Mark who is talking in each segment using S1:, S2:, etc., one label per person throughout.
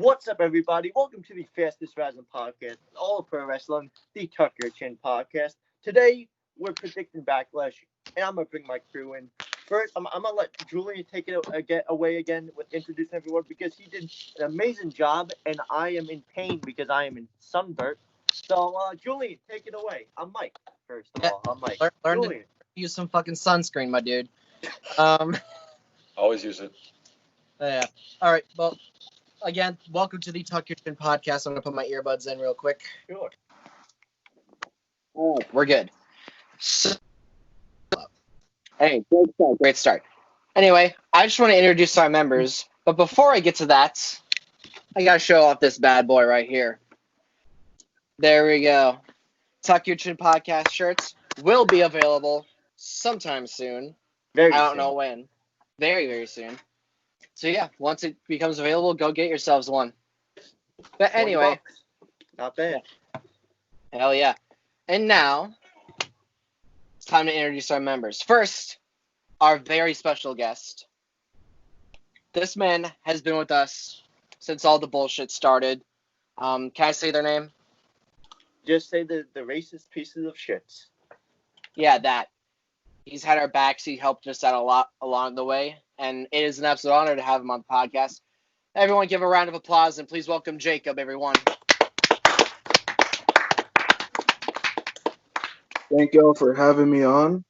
S1: What's up, everybody? Welcome to the fastest rising podcast, all of pro wrestling, the Tuck Your Chin podcast. Today, we're predicting Backlash, and I'm gonna bring my crew in. First, I'm gonna let Julian take it away again with introducing everyone because he did an amazing job, and I am in pain because I am in sunburn. So, Julian, take it away. I'm Mike. First of all, I'm Mike.
S2: Learn
S1: Julian.
S2: to use some fucking sunscreen, my dude.
S3: Always use it.
S2: Yeah. All right. Well, again, welcome to the Tuck Your Chin podcast. I'm gonna put my earbuds in real quick.
S1: Sure.
S2: Oh, we're good. So, hey, great start. Anyway, I just want to introduce our members, but before I get to that, I gotta show off this bad boy right here. There we go. Tuck Your Chin podcast shirts will be available sometime soon. I don't know when. Very, very soon. So yeah, once it becomes available, go get yourselves one. But anyway,
S1: not bad.
S2: Hell yeah. And now, it's time to introduce our members. First, our very special guest. This man has been with us since all the bullshit started. Can I say their name?
S1: Just say the racist pieces of shits.
S2: Yeah, that. He's had our backs. He helped us out a lot along the way. And it is an absolute honor to have him on the podcast. Everyone give a round of applause and please welcome Jacob, everyone.
S4: Thank y'all for having me on.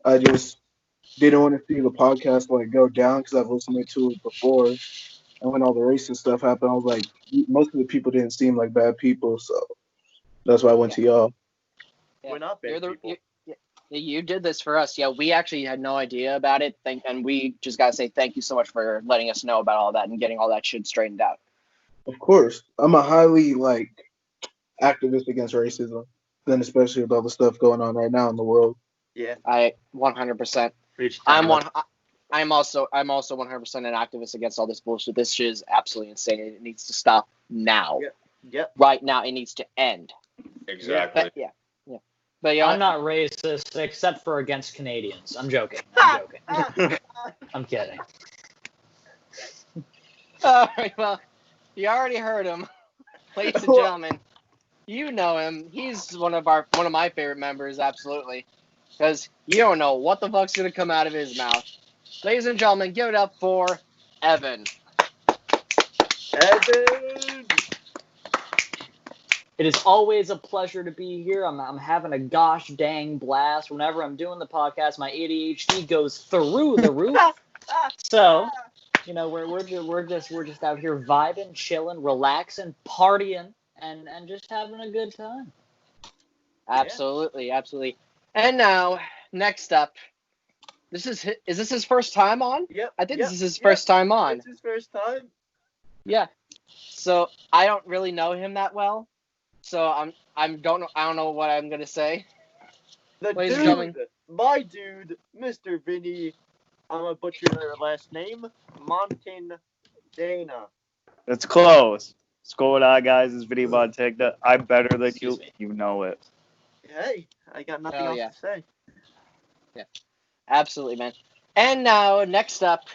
S4: I just didn't want to see the podcast go down because I've listened to it before. And when all the racist stuff happened, I was like, most of the people didn't seem like bad people, so that's why I went to y'all.
S2: Yeah.
S1: We're not bad people.
S2: You did this for us. Yeah, we actually had no idea about it. And we just got to say thank you so much for letting us know about all that and getting all that shit straightened out.
S4: Of course. I'm a highly, activist against racism, and especially with all the stuff going on right now in the world.
S1: Yeah.
S2: I 100%. I'm also 100% an activist against all this bullshit. This shit is absolutely insane. It needs to stop now.
S1: Yep.
S2: Right now, it needs to end.
S3: Exactly.
S2: But, yeah. But yeah,
S5: I'm not racist except for against Canadians. I'm joking. I'm kidding.
S2: All right, well, you already heard him, ladies and gentlemen. You know him. He's one of my favorite members, absolutely, because you don't know what the fuck's gonna come out of his mouth. Ladies and gentlemen, give it up for Evan.
S1: Evan.
S5: It is always a pleasure to be here. I'm having a gosh dang blast. Whenever I'm doing the podcast, my ADHD goes through the roof. So, we're just out here vibing, chilling, relaxing, partying, and just having a good time.
S2: Absolutely. And now, next up, is this his first time on?
S1: Yep.
S2: I think this is his first time on.
S1: It's his first time.
S2: Yeah. So I don't really know him that well. So I don't know what I'm gonna say. Ladies and gentlemen,
S1: My dude, Mr. Vinnie. I'm gonna butcher their last name, Montana.
S6: It's close. What's going on, guys? It's Vinnie Montana. I'm better than you. You know it.
S1: Hey, I got nothing else to say.
S2: Yeah, absolutely, man. And now, next up,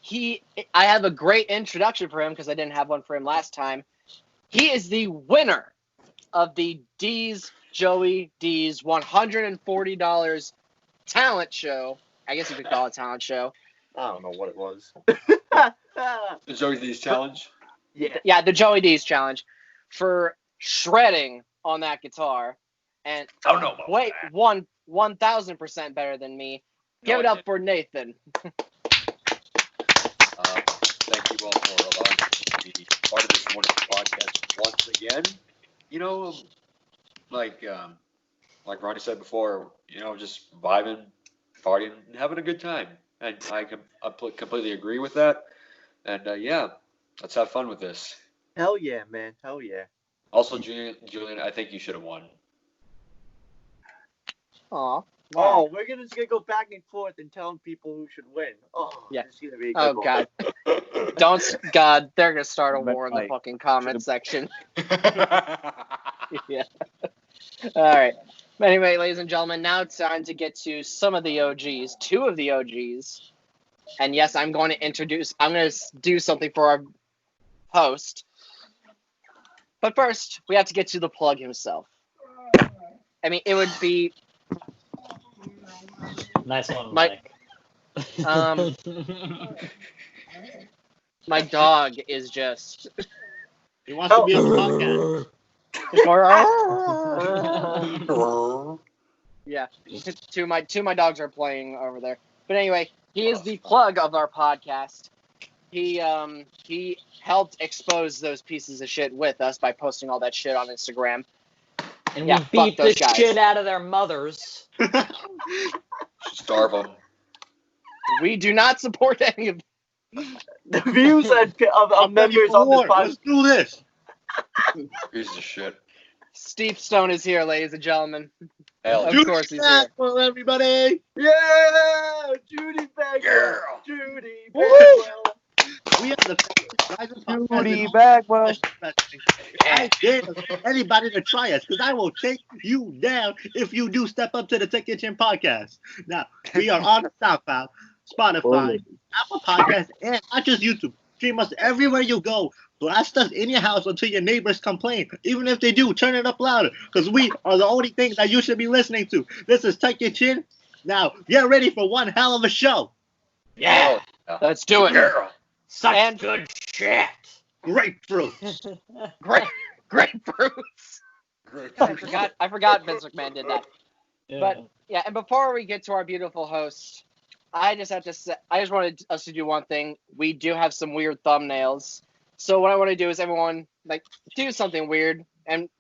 S2: I have a great introduction for him because I didn't have one for him last time. He is the winner of the Joey D's $140 talent show. I guess you could call it a talent show.
S1: I don't know what it was.
S3: The Joey D's challenge?
S2: Yeah, the Joey D's challenge for shredding on that guitar. And
S3: don't know about
S2: wait,
S3: that.
S2: 1,000% better than me. Give it up for Nathan.
S3: Thank you all for allowing me to be part of this wonderful podcast once again. Like Ronnie said before, just vibing, partying, and having a good time. And I completely agree with that. And let's have fun with this.
S1: Hell yeah, man. Hell yeah.
S3: Also, Julian, I think you should have won.
S2: Aw.
S1: Oh, we're just gonna go back and forth and telling people who should win. Oh,
S2: yeah.
S1: This is gonna be a good one.
S2: God. They're gonna start a war in the fucking comment section. Yeah. All right. Anyway, ladies and gentlemen, now it's time to get to some of the OGs, two of the OGs. And yes, I'm going to do something for host. But first, we have to get to the plug himself. I mean, it would be
S5: Nice one,
S2: Mike.
S5: Mike.
S2: My dog is just.
S7: He wants to be a podcast.
S2: Yeah, two of my dogs are playing over there. But anyway, he is the plug of our podcast. He helped expose those pieces of shit with us by posting all that shit on Instagram.
S5: And
S2: Yeah,
S5: we
S2: fuck
S5: beat the
S2: those guys.
S5: shit out of their mothers.
S3: Starve them.
S2: We do not support any of.
S1: The views of
S7: I'm ready
S1: members
S7: for
S1: on this
S7: war. Let's
S1: podcast.
S7: do this.
S3: Piece of shit.
S2: Steve Stone is here, ladies and gentlemen.
S3: Hell,
S2: Of
S7: Judy
S2: course he's here.
S7: Maxwell, everybody.
S1: Yeah, Judy Bagwell.
S3: Yeah.
S1: Judy
S7: Woo!
S1: Bagwell.
S7: We are the rising podcast
S6: Judy
S7: in all
S6: Bagwell.
S7: wrestling. I dare anybody to try us because I will take you down if you do step up to the Tech Kitchen podcast. Now, we are on SoundCloud, Spotify, Apple Podcasts, and not just YouTube. Stream us everywhere you go. Blast us in your house until your neighbors complain. Even if they do, turn it up louder because we are the only thing that you should be listening to. This is Tech Kitchen. Now, get ready for one hell of a show.
S5: Yeah.
S2: Let's do it.
S3: Girl.
S5: Such
S2: And-
S5: good shit.
S7: Grapefruit.
S2: Grapefruits. I forgot Vince McMahon did that. But yeah, and before we get to our beautiful host, I just wanted us to do one thing. We do have some weird thumbnails. So what I want to do is everyone do something weird, and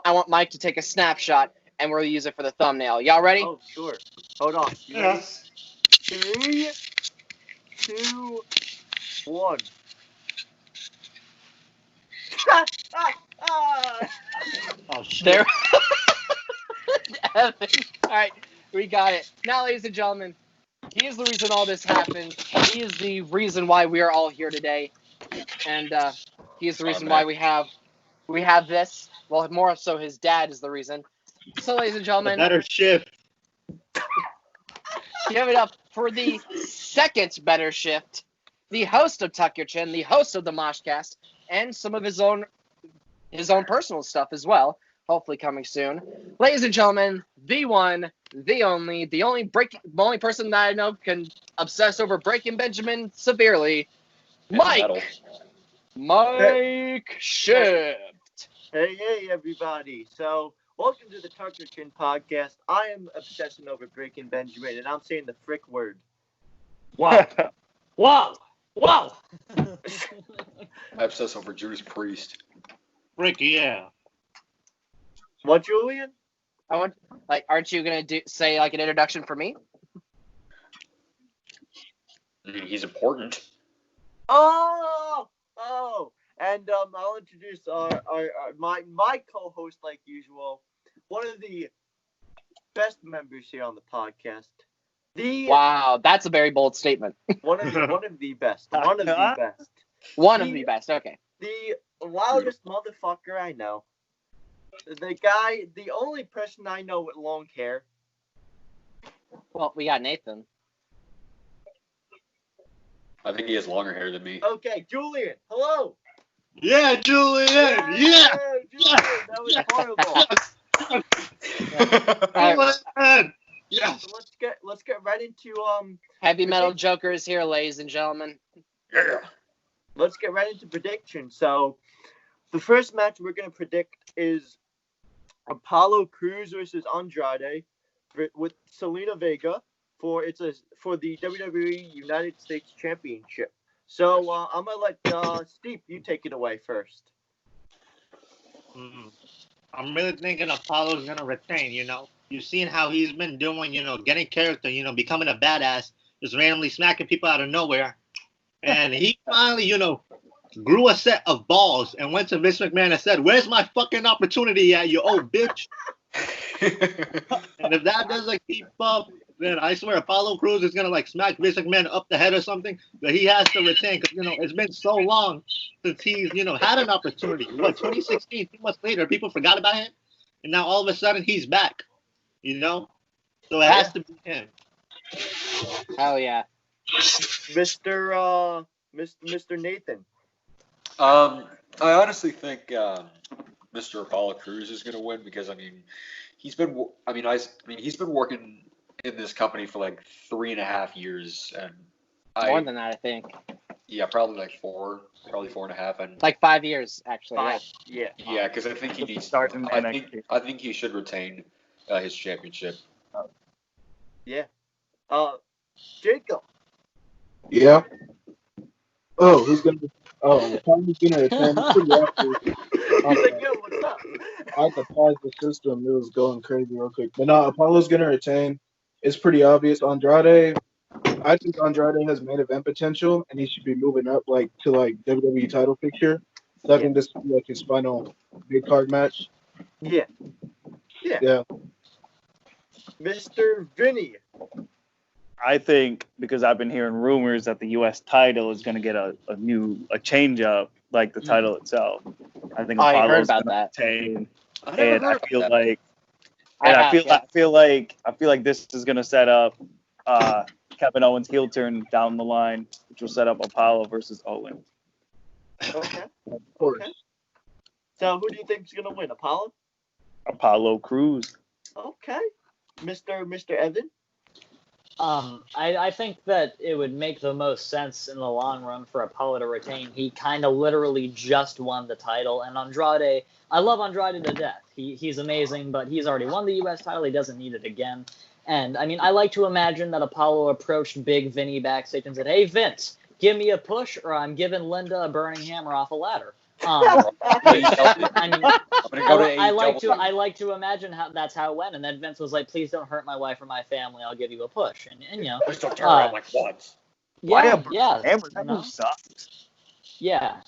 S2: I want Mike to take a snapshot, and we'll use it for the thumbnail. Y'all ready?
S1: Oh, sure. Hold on. You ready? 3, 2, 1.
S7: Oh, shit.
S2: There. Evan. All right, we got it. Now, ladies and gentlemen, he is the reason all this happened. He is the reason why we are all here today, and he is the reason why we have this. Well, more so, his dad is the reason. So, ladies and
S7: The
S2: gentlemen,
S7: better shift.
S2: give it up for the second better shift, the host of Tuck Your Chin, the host of the Moshcast, and some of his own personal stuff as well. Hopefully coming soon. Ladies and gentlemen, the one, the only person that I know can obsess over Breaking Benjamin severely, Mike Shift.
S1: Hey, everybody. So, welcome to the Tucker Chin podcast. I am obsessing over Breaking Benjamin, and I'm saying the frick word.
S5: Whoa. Whoa. Whoa.
S3: I obsess over Judas Priest.
S7: Frick, yeah.
S1: What, Julian?
S2: Aren't you gonna say an introduction for me?
S3: I mean, he's important.
S1: Oh, and I'll introduce my co-host like usual, one of the best members here on the podcast.
S2: Wow, that's a very bold statement.
S1: One of the best. One of the best.
S2: One of the best. Okay.
S1: The loudest motherfucker I know. The only person I know with long hair.
S2: Well, we got Nathan.
S3: I think he has longer hair than me.
S1: Okay, Julian. Hello.
S7: Yeah, Julian. Yeah.
S1: Julian. That was horrible.
S7: Yes.
S1: So let's get right into
S2: Heavy Metal Joker is here, ladies and gentlemen.
S3: Yeah.
S1: let's get right into predictions. So the first match we're gonna predict is Apollo Crews versus Andrade with Selena Vega for the WWE United States Championship. So I'm gonna let Steve, you take it away first.
S7: I'm really thinking Apollo's gonna retain. You've seen how he's been doing. Getting character. Becoming a badass, just randomly smacking people out of nowhere, and he finally, grew a set of balls and went to Vince McMahon and said, "Where's my fucking opportunity at, you old bitch?" And if that doesn't keep up, then I swear Apollo Crews is gonna smack Vince McMahon up the head or something. But he has to retain because it's been so long since he's had an opportunity. 2016, 2 months later, people forgot about him, and now all of a sudden he's back. So it has to be him.
S2: Hell yeah.
S1: Mr. Nathan.
S3: I honestly think Mr. Apollo Crews is going to win because he's been he's been working in this company for like 3.5 years, and
S2: More than that, I think.
S3: yeah, probably like probably 4.5, and
S2: Like 5 years, actually.
S1: 5. Yeah.
S3: yeah, because I think he needs.
S6: Starting NXT.
S3: I think he should retain his championship.
S1: Yeah. Jacob.
S4: Yeah. Oh, who's gonna? Oh, Tommy's gonna attend. It's pretty obvious.
S1: He's like, yo, what's up?
S4: I had to pause the system. It was going crazy real quick. But no, Apollo's gonna retain. It's pretty obvious. Andrade, I think Andrade has main event potential, and he should be moving up to WWE title picture. So I think this will be like his final big card match.
S1: Yeah. Yeah.
S4: Yeah.
S1: Mr. Vinnie.
S6: I think because I've been hearing rumors that the U.S. title is going to get a change up, like the title itself. I think
S2: I heard
S6: Apollo's
S2: about
S6: going to
S2: that.
S6: retain,
S3: I never
S6: and
S3: heard
S6: I
S3: about
S6: feel
S3: that.
S6: like,
S2: I
S6: feel like this is going to set up Kevin Owens' heel turn down the line, which will set up Apollo versus Owens.
S1: Okay.
S4: Of course.
S1: Okay. So who do you think is gonna win? Apollo?
S6: Apollo Crews.
S1: Okay. Mr. Evan?
S5: I think that it would make the most sense in the long run for Apollo to retain. He kind of literally just won the title, and Andrade, I love Andrade to death. He's amazing, but he's already won the U.S. title. He doesn't need it again. And, I mean, I like to imagine that Apollo approached Big Vinnie backstage and said, hey, Vince, give me a push or I'm giving Linda a burning hammer off a ladder. I mean, I like to imagine how that's how it went, and then Vince was like, "Please don't hurt my wife or my family. I'll give you a push." And you know,
S3: Just don't turn around like once.
S5: yeah,
S6: Hammer, that
S5: you know?
S6: move sucks.
S5: Yeah,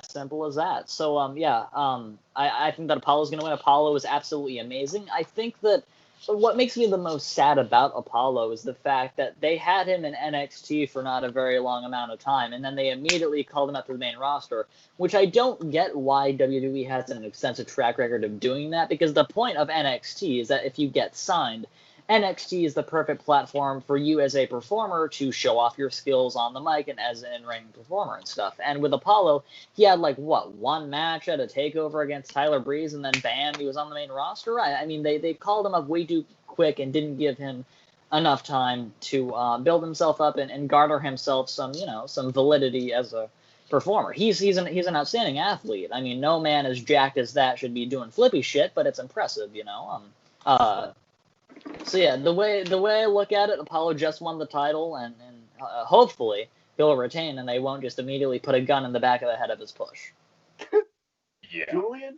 S5: simple as that. So I think that Apollo's gonna win. Apollo is absolutely amazing. I think that what makes me the most sad about Apollo is the fact that they had him in NXT for not a very long amount of time, and then they immediately called him up to the main roster, which I don't get why WWE has an extensive track record of doing that, because the point of NXT is that if you get signed, NXT is the perfect platform for you as a performer to show off your skills on the mic and as an in-ring performer and stuff. And with Apollo, he had one match at a takeover against Tyler Breeze, and then bam, he was on the main roster. I mean, they called him up way too quick and didn't give him enough time to build himself up and garner himself some validity as a performer. He's an outstanding athlete. I mean, no man as jacked as that should be doing flippy shit, but it's impressive, So yeah, the way I look at it, Apollo just won the title, and hopefully he'll retain, and they won't just immediately put a gun in the back of the head of his push.
S3: Yeah.
S1: Julian?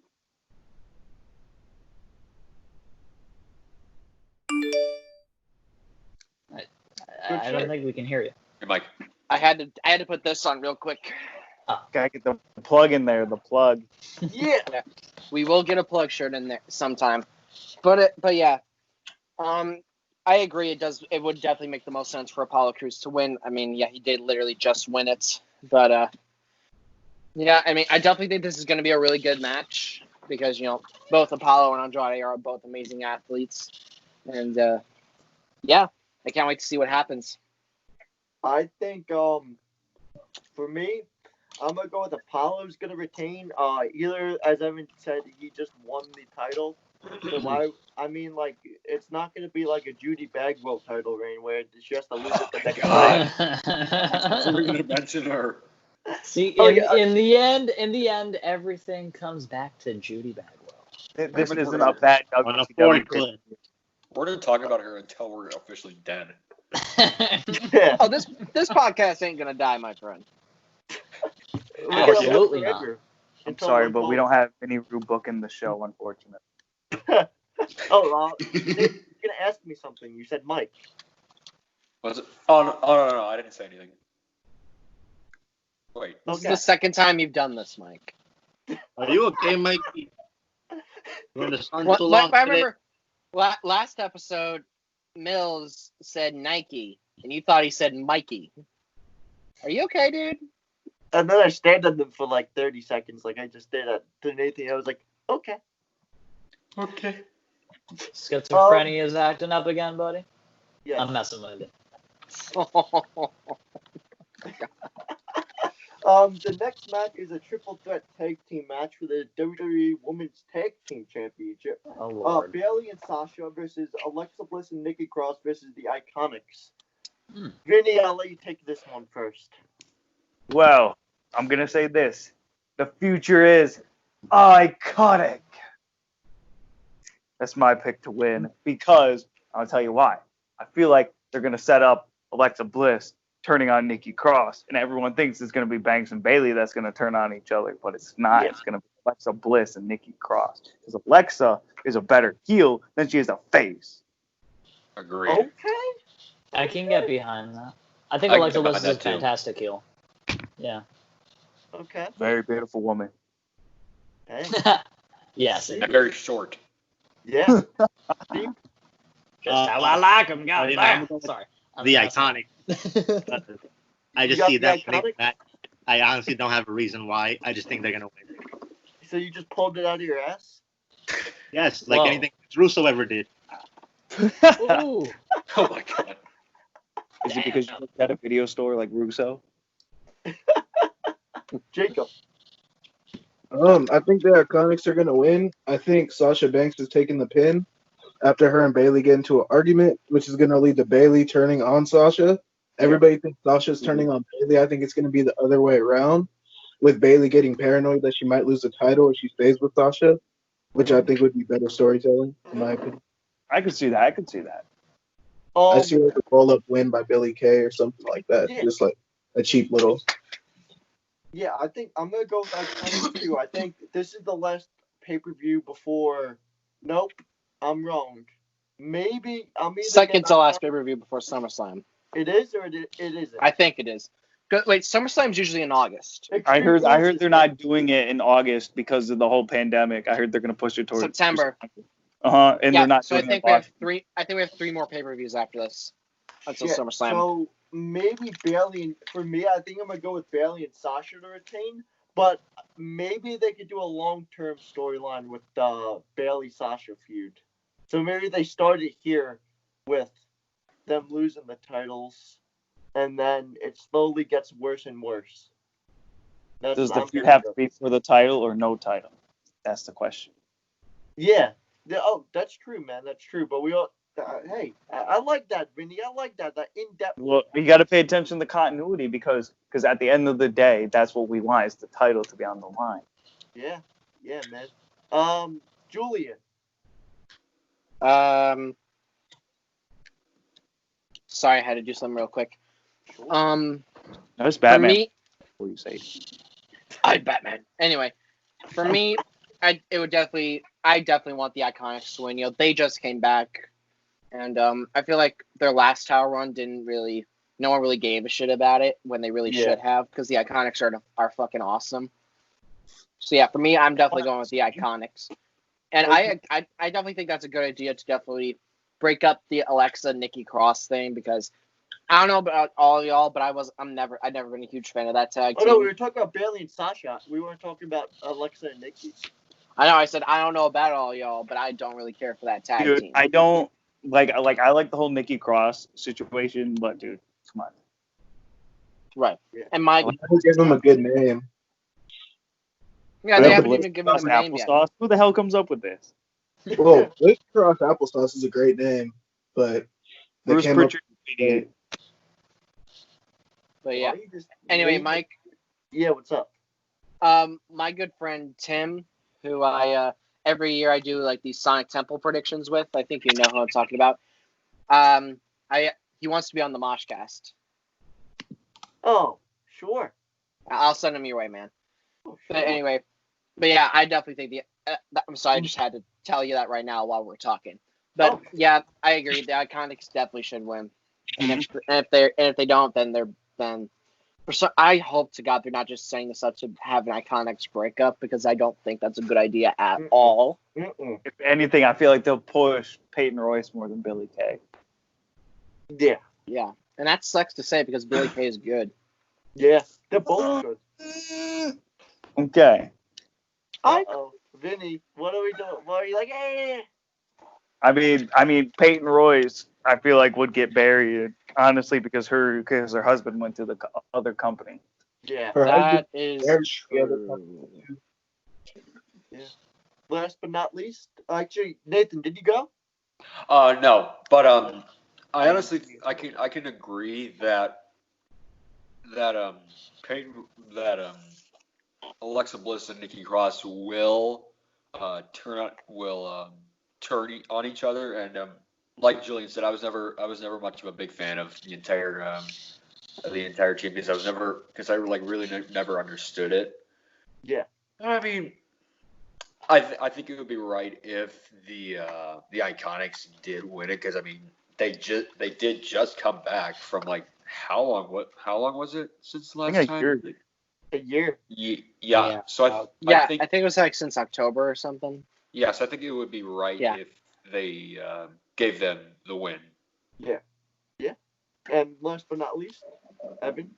S5: I don't think we can hear you.
S3: Hey, Mike.
S2: I had to put this on real quick.
S6: Gotta get the plug in there. The plug.
S1: Yeah.
S2: We will get a plug shirt in there sometime. But yeah. I agree. It would definitely make the most sense for Apollo Crews to win. I mean, yeah, he did literally just win it. But yeah, I mean, I definitely think this is going to be a really good match because both Apollo and Andrade are both amazing athletes, and yeah, I can't wait to see what happens.
S1: I think for me, I'm gonna go with Apollo's gonna retain. Either, as Evan said, he just won the title. So it's not gonna be like a Judy Bagwell title reign where she has to lose it the next time.
S3: We're gonna mention her.
S5: See, in the end, everything comes back to Judy Bagwell.
S6: This isn't a bad
S7: On a
S6: WCW.
S7: fourth clip.
S3: We're gonna talk about her until we're officially dead.
S1: Yeah.
S2: Oh, this podcast ain't gonna die, my friend.
S5: Absolutely not.
S6: I'm sorry, but we don't have any Rue booking the show, unfortunately.
S1: You're gonna ask me something. You said Mike.
S3: Was it? Oh no, I didn't say anything. Wait.
S2: This is the second time you've done this, Mike.
S7: Are you okay, Mike? You in the sun too
S2: I
S7: long today?
S2: remember last episode, Mills said Nike, and you thought he said Mikey. Are you okay, dude?
S1: And then I stared at them for like 30 seconds, like I just did at Nathan. I was like, okay.
S3: Okay.
S5: Schizophrenia is acting up again, buddy.
S1: Yeah.
S5: I'm messing with it.
S1: The next match is a triple threat tag team match for the WWE Women's Tag Team Championship.
S5: Oh Lord.
S1: Bailey and Sasha versus Alexa Bliss and Nikki Cross versus the Iconics.
S5: Hmm.
S1: Vinny, I'll let you take this one first.
S6: Well, I'm gonna say this: the future is iconic. That's my pick to win because I'll tell you why. I feel like they're gonna set up Alexa Bliss turning on Nikki Cross, and everyone thinks it's gonna be Banks and Bailey that's gonna turn on each other, but it's not.
S1: Yeah.
S6: It's gonna be Alexa Bliss and Nikki Cross because Alexa is a better heel than she is a face.
S3: Agreed.
S1: Okay.
S5: I can get behind that. I think
S3: I can
S5: Alexa
S3: get
S5: Bliss is
S3: behind
S5: a
S3: that, too.
S5: fantastic heel. Yeah.
S1: Okay.
S6: Very beautiful woman.
S1: Hey.
S5: Yes.
S3: And very short.
S1: Yeah.
S5: Just how I like them. God
S7: you know,
S5: damn.
S7: I'm going with
S5: Sorry.
S7: The Iconic. I
S1: You
S7: just
S1: got
S7: see
S1: the
S7: that.
S1: Iconic?
S7: I honestly don't have a reason why. I just think they're gonna win.
S1: So you just pulled it out of your ass?
S7: Yes, like
S5: Whoa.
S7: anything Russo ever did.
S5: Ooh.
S3: Oh my god.
S6: Is it because you worked at a video store like Russo?
S1: Jacob.
S4: I think the Iconics are gonna win. I think Sasha Banks is taking the pin after her and Bailey get into an argument, which is gonna lead to Bailey turning on Sasha. Everybody thinks Sasha's turning on Bailey. I think it's gonna be the other way around, with Bailey getting paranoid that she might lose the title if she stays with Sasha, which I think would be better storytelling, in my opinion.
S6: I could see that. I could see that.
S4: I see like a roll-up win by Billy Kay or something like that,
S1: Yeah.
S4: just like a cheap little.
S1: Yeah, I think I'm gonna go with Iconics too. I think this is the last pay-per-view before. Nope, I'm wrong. Maybe I'm either
S2: Second to
S1: getting
S2: last pay-per-view before SummerSlam.
S1: It is or it isn't.
S2: I think it is. Wait, SummerSlam's usually in August.
S6: I
S1: Extreme
S6: heard
S1: Rules
S6: they're
S1: is
S6: not doing it in August because of the whole pandemic. I heard they're gonna push it towards
S2: September.
S6: And
S2: Yeah,
S6: they're not
S2: so I
S6: doing
S2: think
S6: it
S2: we
S6: in
S2: have
S6: August.
S2: three. I think we have three more pay-per-views after this until
S1: Yeah,
S2: SummerSlam.
S1: So maybe Bailey. For me, I think I'm gonna go with Bailey and Sasha to retain. But maybe they could do a long-term storyline with the Bailey Sasha feud. So maybe they started here with them losing the titles, and then it slowly gets worse and worse. That's
S6: Does
S1: what
S6: the
S1: I'm
S6: feud
S1: gonna
S6: have
S1: go.
S6: to be for the title or no title? That's the question.
S1: Yeah. Oh, that's true, man. That's true. But we all. Hey, I like that, Vinny. I like that. That in-depth.
S6: Well, you got to pay attention to continuity because at the end of the day, that's what we want is the title to be on the line.
S1: Yeah, man. Julian.
S2: Sorry, I had to do something real quick.
S1: Sure.
S6: That's
S2: For
S6: Batman.
S2: me,
S6: What do you say?
S2: I'm Batman. Anyway, for me, I definitely want the Iconics to win. You know, they just came back, and I feel like their last title run no one really gave a shit about it when they really
S1: Yeah.
S2: should have, because the Iconics are fucking awesome. So yeah, for me, I'm definitely going with the Iconics, and I definitely think that's a good idea to definitely break up the Alexa Nikki Cross thing, because I don't know about all of y'all, but I've never been a huge fan of that tag
S1: Oh
S2: team.
S1: no, we were talking about Bailey and Sasha. We weren't talking about Alexa and Nikki.
S2: I know I said I don't know about all y'all, but I don't really care for that tag
S6: Dude,
S2: team.
S6: I don't I like the whole Nikki Cross situation, but dude, come on.
S2: Right.
S1: Yeah.
S2: And Mike,
S4: I would give him a good name.
S2: yeah, they
S4: Yeah,
S2: haven't
S4: but
S2: even given him a name yet.
S6: Applesauce. Who the hell comes up with this?
S4: Well, Liz Cross Applesauce is a great name, but they
S6: Bruce
S4: came
S6: Pritchard,
S4: up
S6: idiot.
S2: But yeah.
S1: Why you just
S2: Anyway,
S1: made-
S2: Mike,
S1: Yeah, what's up?
S2: my good friend Tim, who I every year I do like these Sonic Temple predictions with. I think you know who I'm talking about. He wants to be on the Moshcast.
S1: Oh, sure.
S2: I'll send him your way, man.
S1: Oh,
S2: But
S1: sure.
S2: anyway, yeah, I definitely think I'm sorry, I just had to tell you that right now while we're talking. But
S1: Oh.
S2: yeah, I agree. The Iconics definitely should win. And if they don't, then I hope to God they're not just saying this up to have an Iconics breakup, because I don't think that's a good idea at
S1: Mm-mm.
S2: all.
S1: Mm-mm.
S6: If anything, I feel like they'll push Peyton Royce more than Billy Kay.
S1: Yeah.
S2: Yeah, and that sucks to say because Billy Kay is good.
S1: Yeah. They're both good.
S6: Okay.
S1: Uh-oh. Vinny, what are we doing? Why are you like, eh?
S6: I mean, Peyton Royce, I feel like would get buried honestly because her husband went to the other company.
S1: Yeah.
S4: Her
S2: That
S4: husband
S2: is
S4: married the other
S2: true.
S1: Last but not least, actually, Nathan, did you go?
S3: No, but I honestly I can agree that Peyton that Alexa Bliss and Nikki Cross will turn on each other, and like Julian said, I was never much of a big fan of the entire team because I like really never understood it.
S1: Yeah.
S3: I mean, I think it would be right if the Iconics did win it because I mean they did just come back from like how long was it since the
S6: I
S3: last
S6: think a
S3: time?
S6: year ago.
S1: A year.
S3: Yeah.
S2: Yeah.
S3: So
S2: Yeah,
S3: I
S2: I
S3: think
S2: think it was like since October or something.
S3: yes, I think it would be right
S2: Yeah.
S3: if they gave them the win.
S1: Yeah. Yeah. And last but not least, Evan.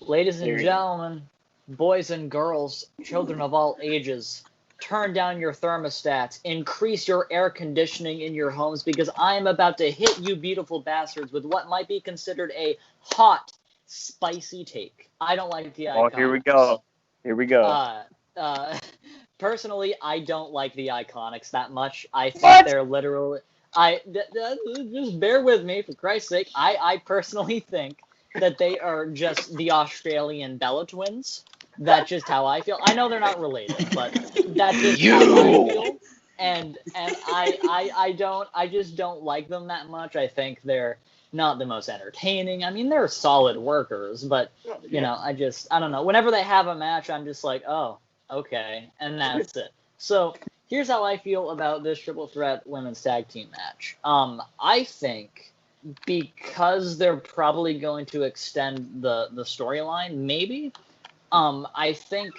S5: Ladies
S2: There
S5: and
S2: you go.
S5: gentlemen, boys and girls, children of all ages, turn down your thermostats, increase your air conditioning in your homes because I am about to hit you beautiful bastards with what might be considered a hot, spicy take. I don't like the Iconics.
S6: Oh, here we go. Here we go.
S5: Personally, I don't like the Iconics that much. I think
S2: What?
S5: they're literally. Just bear with me, for Christ's sake. I personally think that they are just the Australian Bella twins. That's just how I feel. I know they're not related, but that's just how I feel. And I just don't like them that much. I think they're not the most entertaining. I mean, they're solid workers, but you know, I don't know. Whenever they have a match, I'm just like, oh, okay, and that's it. So here's how I feel about this triple threat women's tag team match. I think because they're probably going to extend the storyline, maybe. I think.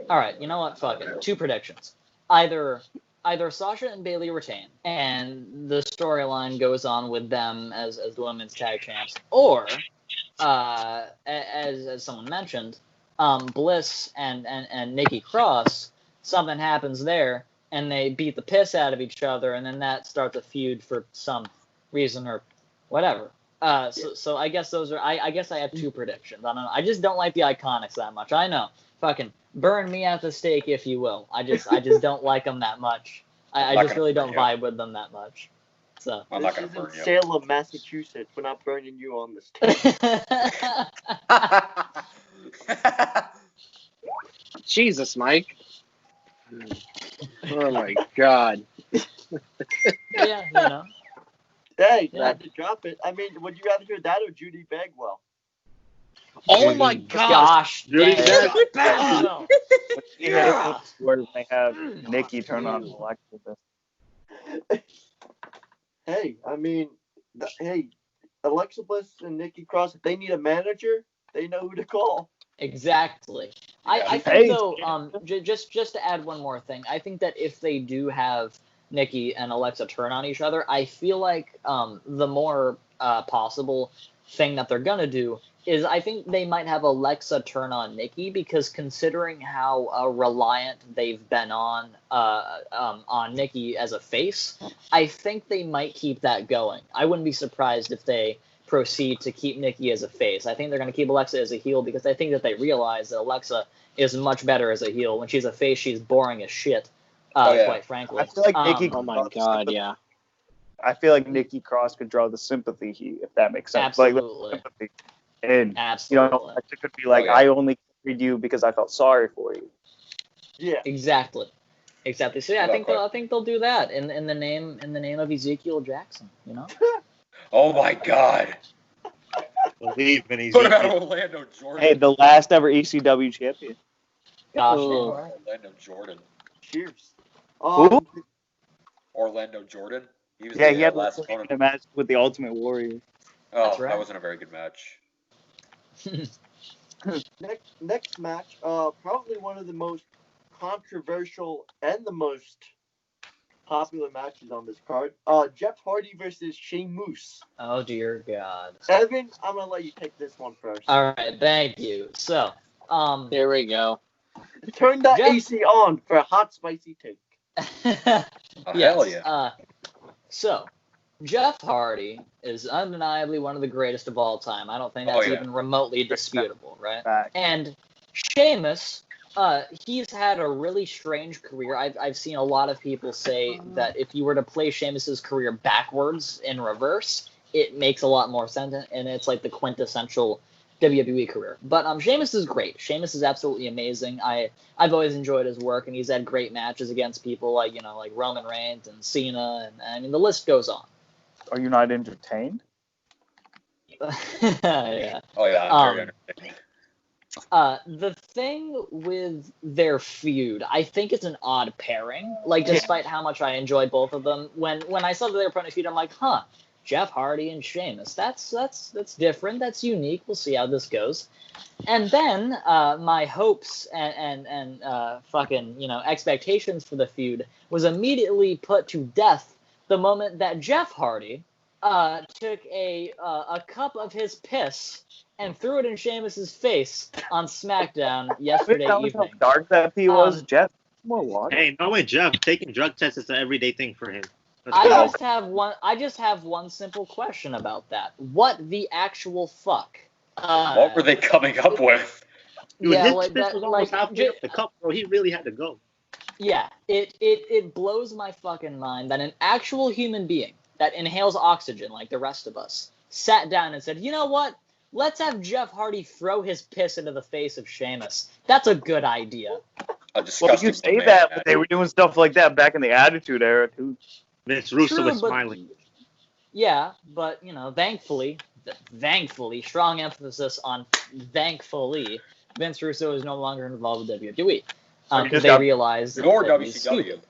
S5: All right, you know what? Fuck it. Two predictions. Either Sasha and Bayley retain, and the storyline goes on with them as the women's tag champs, or as someone mentioned, Bliss and Nikki Cross, something happens there, and they beat the piss out of each other, and then that starts a feud for some reason or whatever. So I guess those are. I guess I have two predictions. I don't know. I just don't like the Iconics that much. I know. Fucking burn me at the stake, if you will. I just don't like them that much. I just really don't vibe with them that much. So
S3: I'm not going to burn
S1: This
S3: you.
S1: is Salem, Massachusetts. We're not burning you on this tape.
S2: Jesus, Mike. Oh my God.
S5: yeah, you know.
S1: Hey,
S5: Yeah.
S1: had to drop it. I mean, would you rather hear that or Judy Bagwell?
S2: Oh my God.
S5: Gosh,
S6: Judy
S5: dang.
S6: Bagwell.
S5: Yeah.
S6: Where they have Nikki turn on Alexa.
S1: Hey, I mean, hey, Alexa Bliss and Nikki Cross, if they need a manager, they know who to call.
S5: Exactly. I think
S6: Hey.
S5: though, just to add one more thing, I think that if they do have Nikki and Alexa turn on each other, I feel like the more possible thing that they're gonna do is I think they might have Alexa turn on Nikki, because considering how reliant they've been on Nikki as a face, I think they might keep that going. I wouldn't be surprised if they proceed to keep Nikki as a face. I think they're going to keep Alexa as a heel because I think that they realize that Alexa is much better as a heel. When she's a face, she's boring as shit, quite frankly.
S6: I feel like Nikki.
S2: Oh my God, yeah.
S6: I feel like Nikki Cross could draw the sympathy heat, if that makes sense.
S5: Absolutely.
S6: Like, sympathy. And
S5: Absolutely.
S6: you know, it could be like, I only carried you because I felt sorry for you.
S1: Yeah.
S5: Exactly. So yeah,
S3: Without
S5: I think they'll do that in the name of Ezekiel Jackson. You know.
S3: Oh my God.
S7: Believe in
S3: What about
S7: Ezekiel.
S3: Orlando Jordan?
S6: Hey, the last ever ECW champion.
S5: Gosh,
S2: Oh.
S5: dang right.
S3: Orlando Jordan.
S1: Cheers.
S6: Who?
S3: Orlando Jordan. He was
S6: Yeah,
S3: the
S6: he had
S3: last
S6: a
S3: opponent.
S6: match with the Ultimate Warrior.
S3: Oh,
S5: That's right.
S3: that wasn't a very good match.
S1: Next match, probably one of the most controversial and the most popular matches on this card. Jeff Hardy versus Sheamus.
S5: Oh dear God.
S1: Evan, I'm gonna let you take this one first.
S5: All right, thank you. So,
S2: Here we go.
S1: Turn that
S5: Jeff-
S1: AC on for a hot, spicy take.
S3: Oh, hell yeah.
S5: So, Jeff Hardy is undeniably one of the greatest of all time. I don't think that's even remotely disputable, right?
S6: Fact.
S5: And Sheamus, he's had a really strange career. I've seen a lot of people say that if you were to play Sheamus's career backwards in reverse, it makes a lot more sense, and it's like the quintessential WWE career. But Sheamus is great. Sheamus is absolutely amazing. I've always enjoyed his work, and he's had great matches against people like like Roman Reigns and Cena, and I mean the list goes on.
S6: Are you not entertained?
S5: Yeah.
S3: Oh yeah, I'm very entertained.
S5: The thing with their feud, I think it's an odd pairing. Like, despite how much I enjoy both of them, when I saw that they were putting a feud, I'm like, huh, Jeff Hardy and Sheamus. That's different. That's unique. We'll see how this goes. And then my hopes and fucking expectations for the feud was immediately put to death the moment that Jeff Hardy took a cup of his piss and threw it in Sheamus's face on SmackDown yesterday evening.
S6: How dark that pee was, Jeff. More water.
S7: Hey, no way, Jeff. Taking drug tests is an everyday thing for him.
S5: I just have one simple question about that. What the actual fuck?
S3: What were they coming up with?
S7: Dude,
S5: Yeah,
S7: his
S5: like
S7: piss
S5: that.
S7: was almost
S5: Like,
S7: halfway up the cup, bro. He really had to go.
S5: yeah, it blows my fucking mind that an actual human being that inhales oxygen like the rest of us sat down and said, you know what? Let's have Jeff Hardy throw his piss into the face of Sheamus. That's a good idea.
S3: A
S6: Well,
S3: disgusting
S6: you say
S3: man.
S6: that, but they were doing stuff like that back in the Attitude Era too.
S7: Vince Russo
S5: True,
S7: was
S5: but-
S7: smiling.
S5: Yeah, but thankfully, strong emphasis on thankfully, Vince Russo is no longer involved with WWE.
S6: Because
S5: They realized
S3: Or
S5: that he's
S3: WCW.
S5: stupid.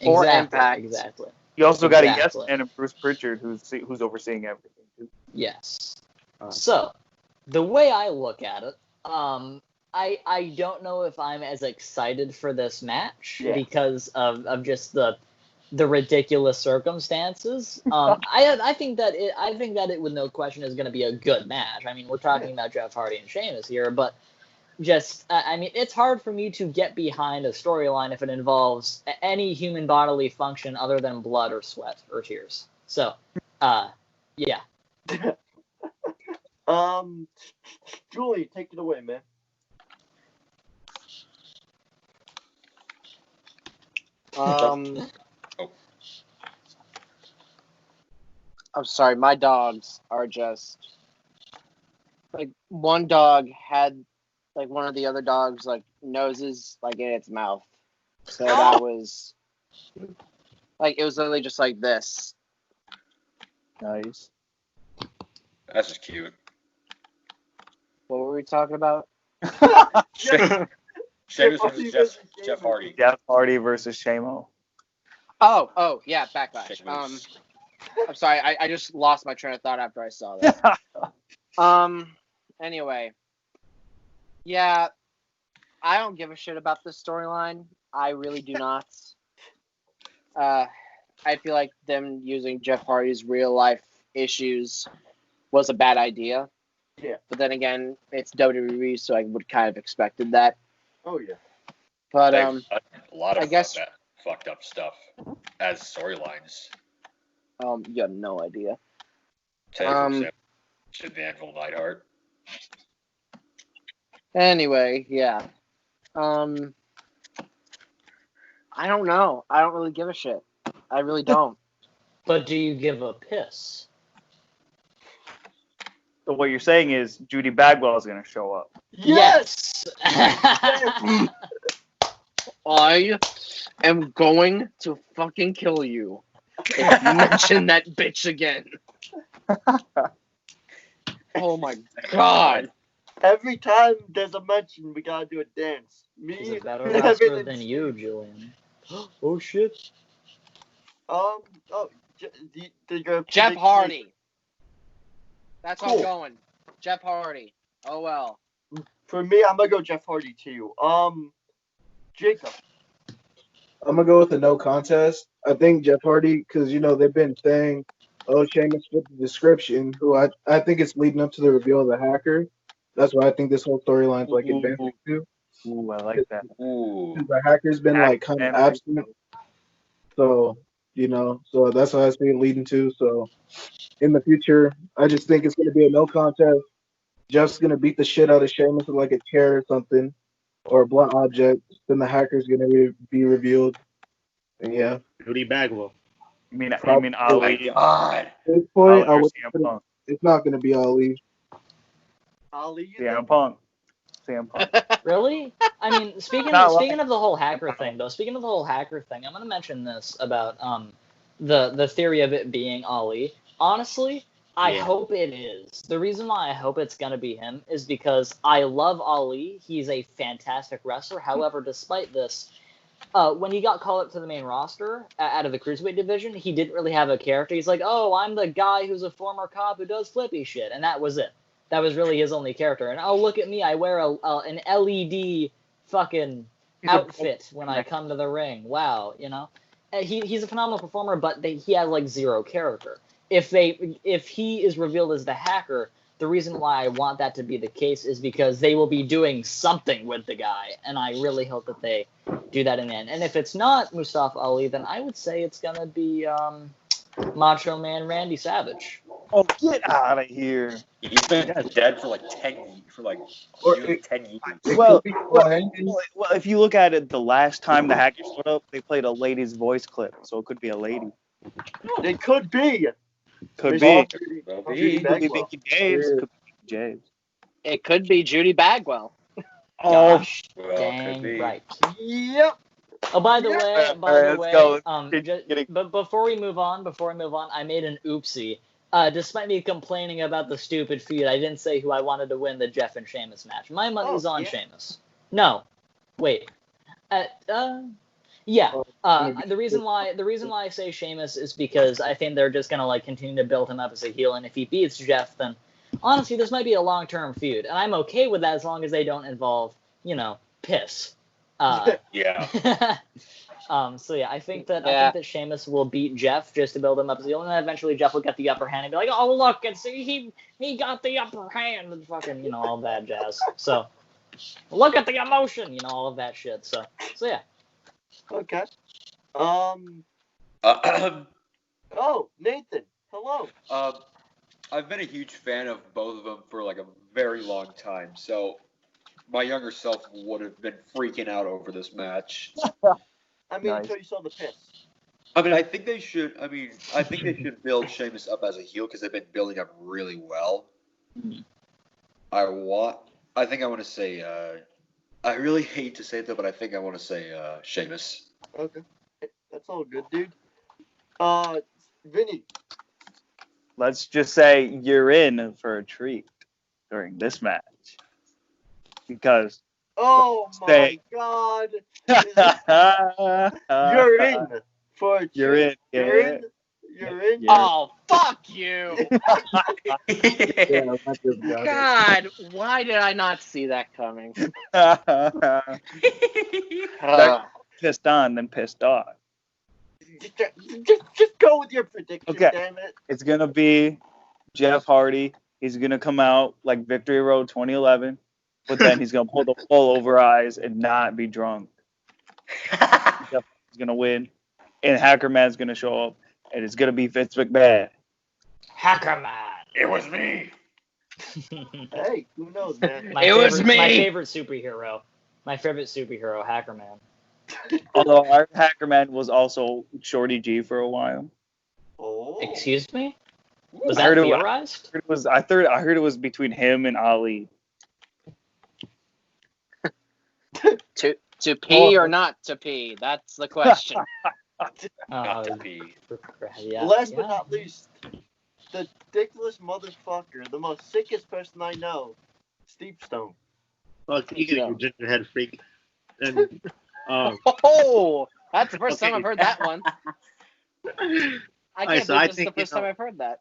S2: Or
S5: Exactly,
S2: Impact.
S5: exactly.
S6: You also got a yes
S5: Exactly.
S6: man and Bruce Pritchard who's overseeing everything too.
S5: Yes. So, the way I look at it, I don't know if I'm as excited for this match because of just the ridiculous circumstances. I think that it with no question is going to be a good match. I mean, we're talking about Jeff Hardy and Sheamus here, but just I mean, it's hard for me to get behind a storyline if it involves any human bodily function other than blood or sweat or tears. So, yeah.
S1: Julian, take it away, man.
S2: I'm sorry, my dogs are just like one dog had like one of the other dogs like noses like in its mouth. So that was like it was literally just like this.
S6: Nice.
S3: That's just cute.
S2: What were we talking about?
S3: Sheamus versus Jeff Hardy.
S6: Jeff Hardy versus Shamo.
S2: Oh yeah, Backlash.
S3: Sheamus.
S2: I'm sorry, I just lost my train of thought after I saw that. Anyway. Yeah, I don't give a shit about this storyline. I really do not. I feel like them using Jeff Hardy's real life issues was a bad idea.
S1: Yeah.
S2: But then again, it's WWE, so I would kind of expected that.
S1: Oh yeah.
S2: But
S3: They've done a lot of
S2: I guess-
S3: that fucked up stuff as storylines.
S2: you have no idea.
S3: 10% should be Anvil Neidhart.
S2: Anyway, yeah. I don't know. I don't really give a shit. I really don't.
S5: But do you give a piss?
S6: So what you're saying is Judy Bagwell is going to show up.
S5: Yes.
S2: I am going to fucking kill you if you mention that bitch again. Oh my god.
S1: Every time there's a mention, we gotta do a dance.
S5: She's
S1: Me,
S5: a better
S1: Evan,
S5: wrestler
S1: and
S5: than
S1: Steve.
S5: you, Julian. Oh shit.
S1: Oh,
S2: Jeff
S1: prediction-
S2: Hardy. That's how I'm
S1: Cool.
S2: going. Jeff Hardy. Oh well.
S1: For me, I'm gonna go Jeff Hardy too. Jacob.
S4: I'm gonna go with a no contest. I think Jeff Hardy, because they've been saying, "Oh, Sheamus fit the description." Who I think it's leading up to the reveal of the hacker. That's what I think this whole storyline's like advancing to.
S6: Ooh, I like that.
S3: Ooh.
S4: The hacker's been like kind of absent. So you know. So that's what I see it leading to. So in the future, I just think it's going to be a no contest. Jeff's going to beat the shit out of Sheamus with like a chair or something, or a blunt object. Then the hacker's going to be revealed. And yeah,
S7: Rudy Bagwell.
S6: You mean
S4: Probably.
S3: Oh my
S6: Ali?
S3: God.
S4: at this
S6: Ali
S4: point, I
S6: or
S4: would
S6: CM
S4: put it,
S6: Punk?
S4: it's not going to be Ali.
S1: Ali, you
S6: CM
S1: think?
S6: Punk. CM Punk.
S5: Really? I mean, speaking
S6: Not
S5: speaking of the whole hacker thing, though, speaking of the whole hacker thing, I'm gonna mention this about the theory of it being Ali. Honestly, I
S7: Yeah.
S5: hope it is. The reason why I hope it's gonna be him is because I love Ali. He's a fantastic wrestler. However, despite this, when he got called up to the main roster out of the cruiserweight division, he didn't really have a character. He's like, oh, I'm the guy who's a former cop who does flippy shit, and that was it. That was really his only character. And oh, look at me, I wear an LED fucking outfit when I come to the ring. Wow, you know, he's a phenomenal performer, but he has like zero character. If he is revealed as the hacker, the reason why I want that to be the case is because they will be doing something with the guy, and I really hope that they do that in the end. And if it's not Mustafa Ali, then I would say it's gonna be Macho Man Randy Savage.
S6: Oh, get out of here.
S3: He's been dead for like 10
S4: Or
S3: nearly
S4: it-
S3: 10 years.
S4: It
S6: Well,
S4: could be Brian.
S6: Well, if you look at it, the last time the hackers showed up, they played a lady's voice clip, so it could be a lady.
S1: It could be.
S6: Could
S1: There's
S6: be.
S3: Well,
S1: Judy
S6: Could be
S1: Bagwell.
S6: Mickey James.
S4: Yeah.
S6: Could be Mickey James.
S2: It could be Judy Bagwell.
S6: Oh,
S5: Gosh,
S3: Well, could
S5: dang
S3: be.
S5: right.
S1: Yep.
S5: Oh, by the way,
S6: let's go.
S5: but before we move on, I made an oopsie. Despite me complaining about the stupid feud, I didn't say who I wanted to win the Jeff and Sheamus match. My money's on
S1: yeah.
S5: Sheamus. No, wait. Yeah. The reason why I say Sheamus is because I think they're just gonna like continue to build him up as a heel, and if he beats Jeff, then honestly, this might be a long-term feud, and I'm okay with that as long as they don't involve, piss.
S3: Yeah.
S5: So yeah, I think that Sheamus will beat Jeff just to build him up as heel, and then eventually Jeff will get the upper hand and be like, oh look, and see he got the upper hand and fucking all that jazz. So look at the emotion, all of that shit. So yeah.
S1: Okay.
S3: Uh,
S1: Oh, Nathan. Hello.
S3: I've been a huge fan of both of them for like a very long time, so my younger self would have been freaking out over this match.
S1: I mean,
S6: Nice.
S1: until you saw the piss.
S3: I mean, I think they should build Sheamus up as a heel because they've been building up really well. I think I want to say, I really hate to say that, but I think I want to say Sheamus.
S1: Okay. That's all good, dude. Vinny.
S6: let's just say you're in for a treat during this match. Because
S1: Oh my
S6: Stay.
S1: God.
S6: you're
S1: You're in for a treat.
S6: You're in.
S1: You're in. You're in.
S6: Yeah.
S2: Oh, fuck you.
S4: Yeah, that's just got it.
S2: God, why did I not see that coming?
S6: Pissed on, then pissed off.
S1: Just go with your prediction,
S6: Okay.
S1: damn it.
S6: It's gonna be Jeff Hardy. Gonna come out like Victory Road 2011, but then he's gonna pull the pull over eyes and not be drunk. He's gonna win, and Hacker Man's gonna show up, and it's gonna be Vince McMahon.
S5: Hacker Man.
S3: It was me.
S1: Hey, who knows, man?
S2: It was me.
S5: My favorite superhero. Hacker Man.
S6: Although our Hacker Man was also Shorty G for a while.
S1: Oh.
S5: Excuse me? Was
S6: I
S5: that
S6: heard it-
S5: theorized?
S6: I heard it was between him and Ali.
S2: To pee or not to pee? That's the question.
S3: Not to be.
S5: Yeah,
S1: Last
S5: yeah.
S1: but not least, the dickless motherfucker, the most sickest person I know, Steve Stone.
S7: Fuck, you can you gingerhead freak. And
S2: Oh, that's the first time
S7: Okay.
S2: I've heard that one. I
S7: Alright,
S2: can't
S7: so
S2: believe
S7: I
S2: this is the
S7: think,
S2: first time I've heard that.